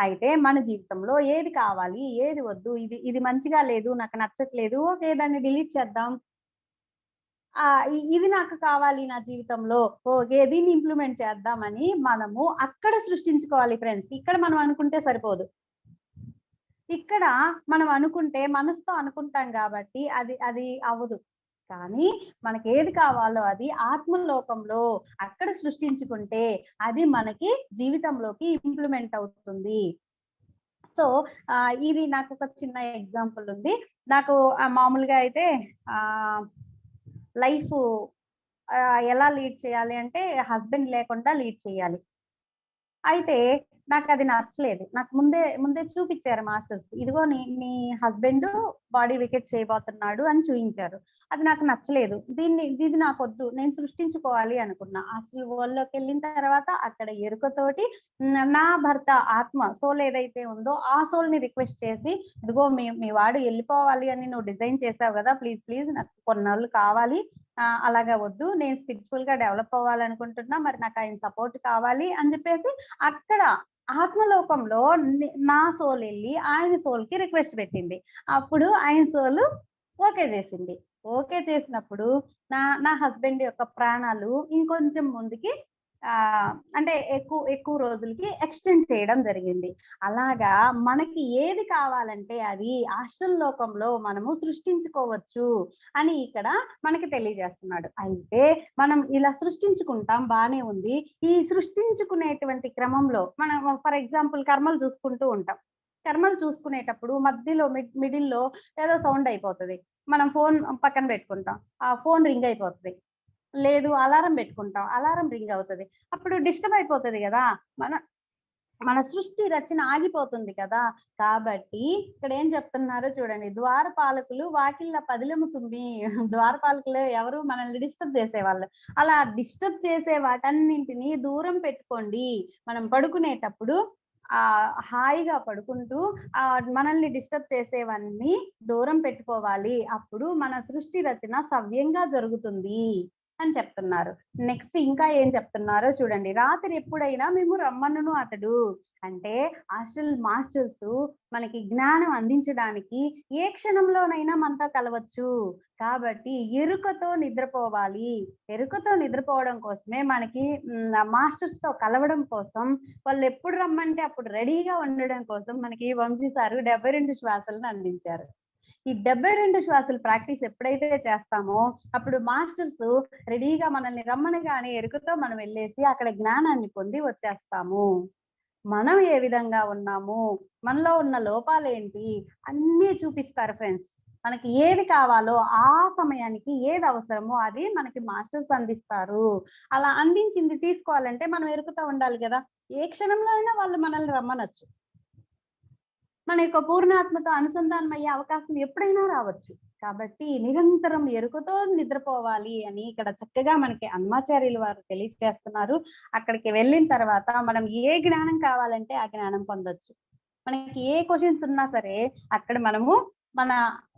అయితే మన జీవితంలో ఏది కావాలి, ఏది వద్దు, ఇది మంచిగా లేదు, నాకు నచ్చట్లేదు, ఓకే దాన్ని డిలీట్ చేద్దాం. ఇది నాకు కావాలి నా జీవితంలో, ఓకే దీన్ని ఇంప్లిమెంట్ చేద్దామని మనము అక్కడ సృష్టించుకోవాలి ఫ్రెండ్స్. ఇక్కడ మనం అనుకుంటే సరిపోదు. ఇక్కడ మనం అనుకుంటే మనసుతో అనుకుంటాం కాబట్టి అది అవ్వదు. కానీ మనకి ఏది కావాలో అది ఆత్మలోకంలో అక్కడ సృష్టించుకుంటే అది మనకి జీవితంలోకి ఇంప్లిమెంట్ అవుతుంది. సో ఇది నాకు ఒక చిన్న ఎగ్జాంపుల్ ఉంది. నాకు మామూలుగా అయితే లైఫ్ ఎలా లీడ్ చేయాలి అంటే హస్బెండ్ లేకుండా లీడ్ చేయాలి. అయితే నాకు అది నచ్చలేదు. నాకు ముందే చూపించారు మాస్టర్స్. ఇదిగో నీ హస్బెండ్ బాడీ వికెట్ చేయబోతున్నాడు అని చూపించారు. అది నాకు నచ్చలేదు. ఇది నాకు వద్దు, నేను సృష్టించుకోవాలి అనుకున్నా. అసలు వరల్డ్‌లోకి వెళ్ళిన తర్వాత అక్కడ ఎరుకతోటి నా భర్త ఆత్మ సోల్ ఏదైతే ఉందో ఆ సోల్ ని రిక్వెస్ట్ చేసి, ఇదిగో మీ వాడు వెళ్ళిపోవాలి అని నువ్వు డిజైన్ చేసావు కదా, ప్లీజ్ నాకు కొన్నాళ్ళు కావాలి, అలాగా వద్దు, నేను స్పిరిచువల్ గా డెవలప్ అవ్వాలనుకుంటున్నా, మరి నాకు ఆయన సపోర్ట్ కావాలి అని చెప్పేసి అక్కడ ఆత్మలోకంలో నా సోల్ వెళ్ళి ఆయన సోల్ కి రిక్వెస్ట్ పెట్టింది. అప్పుడు ఆయన సోల్ ఓకే చేసింది. ఓకే చేసినప్పుడు నా హస్బెండ్ యొక్క ప్రాణాలు ఇంకొంచెం ముందుకి అంటే ఎక్కువ రోజులకి ఎక్స్టెండ్ చేయడం జరిగింది. అలాగా మనకి ఏది కావాలంటే అది ఆస్ట్రల్ లోకంలో మనము సృష్టించుకోవచ్చు అని ఇక్కడ మనకి తెలియజేస్తున్నాడు. అయితే మనం ఇలా సృష్టించుకుంటాం, బానే ఉంది. ఈ సృష్టించుకునేటువంటి క్రమంలో మనం ఫర్ ఎగ్జాంపుల్ కర్మలు చూసుకుంటూ ఉంటాం. కర్మలు చూసుకునేటప్పుడు మధ్యలో మిడిల్లో ఏదో సౌండ్ అయిపోతుంది. మనం ఫోన్ పక్కన పెట్టుకుంటాం, ఆ ఫోన్ రింగ్ అయిపోతుంది. లేదు అలారం పెట్టుకుంటాం, అలారం రింగ్ అవుతుంది. అప్పుడు డిస్టర్బ్ అయిపోతుంది కదా, మన సృష్టి రచన ఆగిపోతుంది కదా. కాబట్టి ఇక్కడ ఏం చెప్తున్నారో చూడండి. ద్వారపాలకులు వాకిళ్ళ పదిలము సుమ్మి. ద్వారపాలకులు ఎవరు? మనల్ని డిస్టర్బ్ చేసేవాళ్ళు. అలా డిస్టర్బ్ చేసే వాటన్నింటినీ దూరం పెట్టుకోండి. మనం పడుకునేటప్పుడు హాయిగా పడుకుంటూ మనల్ని డిస్టర్బ్ చేసేవన్నీ దూరం పెట్టుకోవాలి. అప్పుడు మన సృష్టి రచన సవ్యంగా జరుగుతుంది అని చెప్తున్నారు. నెక్స్ట్ ఇంకా ఏం చెప్తున్నారో చూడండి. రాత్రి ఎప్పుడైనా మేము రమ్మనును అతడు. అంటే ఆస్ట్రల్ మాస్టర్స్ మనకి జ్ఞానం అందించడానికి ఏ క్షణంలోనైనా మనతో కలవచ్చు. కాబట్టి ఎరుకతో నిద్రపోవాలి. ఎరుకతో నిద్రపోవడం కోసమే మనకి మాస్టర్స్ తో కలవడం కోసం, వాళ్ళు ఎప్పుడు రమ్మంటే అప్పుడు రెడీగా ఉండడం కోసం మనకి వంశీ సారు 72 శ్వాసలను అందించారు. ఈ 72 శ్వాసలు ప్రాక్టీస్ ఎప్పుడైతే చేస్తామో అప్పుడు మాస్టర్స్ రెడీగా మనల్ని రమ్మనగానే ఎరుకతో మనం వెళ్ళేసి అక్కడ జ్ఞానాన్ని పొంది వచ్చేస్తాము. మనం ఏ విధంగా ఉన్నాము, మనలో ఉన్న లోపాలేంటి అన్నీ చూపిస్తారు ఫ్రెండ్స్. మనకి ఏది కావాలో ఆ సమయానికి ఏది అవసరమో అది మనకి మాస్టర్స్ అందిస్తారు. అలా అందించింది తీసుకోవాలంటే మనం ఎరుకుతా ఉండాలి కదా! ఏ క్షణంలో అయినా వాళ్ళు మనల్ని రమ్మనొచ్చు. మన యొక్క పూర్ణాత్మతో అనుసంధానం అయ్యే అవకాశం ఎప్పుడైనా రావచ్చు. కాబట్టి నిరంతరం ఎరుకతో నిద్రపోవాలి అని ఇక్కడ చక్కగా మనకి అన్నమాచార్యులు వారు తెలియజేస్తున్నారు. అక్కడికి వెళ్ళిన తర్వాత మనం ఏ జ్ఞానం కావాలంటే ఆ జ్ఞానం పొందొచ్చు. మనకి ఏ క్వెషన్స్ ఉన్నా సరే అక్కడ మనము మన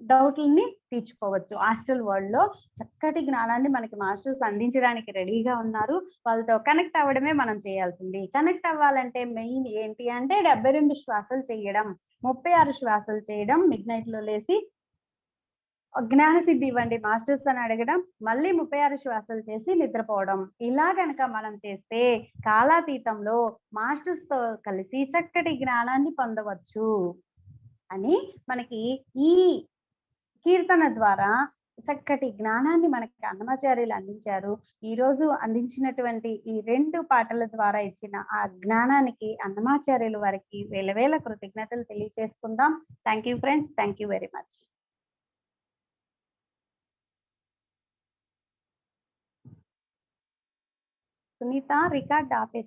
డౌట్‌లని తీర్చుకోవచ్చు. హాస్టల్ వరల్డ్‌లో చక్కటి జ్ఞానాన్ని మనకి మాస్టర్స్ అందించడానికి రెడీగా ఉన్నారు. వాళ్ళతో కనెక్ట్ అవ్వడమే మనం చేయాల్సింది. కనెక్ట్ అవ్వాలంటే మెయిన్ ఏంటి అంటే 72 శ్వాసలు చేయడం, 36 శ్వాసలు చేయడం, మిడ్‌నైట్‌లో లేసి జ్ఞాన సిద్ధి ఇవ్వండి మాస్టర్స్ అని అడగడం, మళ్ళీ 36 శ్వాసలు చేసి నిద్రపోవడం. ఇలా గనక మనం చేస్తే కాలాతీతంలో మాస్టర్స్‌తో కలిసి చక్కటి జ్ఞానాన్ని పొందవచ్చు అని మనకి ఈ కీర్తన ద్వారా చక్కటి జ్ఞానాన్ని మనకి అన్నమాచార్యులు అందించారు. ఈరోజు అందించినటువంటి ఈ 2 పాటల ద్వారా ఇచ్చిన ఆ జ్ఞానానికి అన్నమాచార్యులు వారికి వేల వేల కృతజ్ఞతలు తెలియజేసుకుందాం. Thank you friends. Thank you very much. Sunitha record ఆపేసి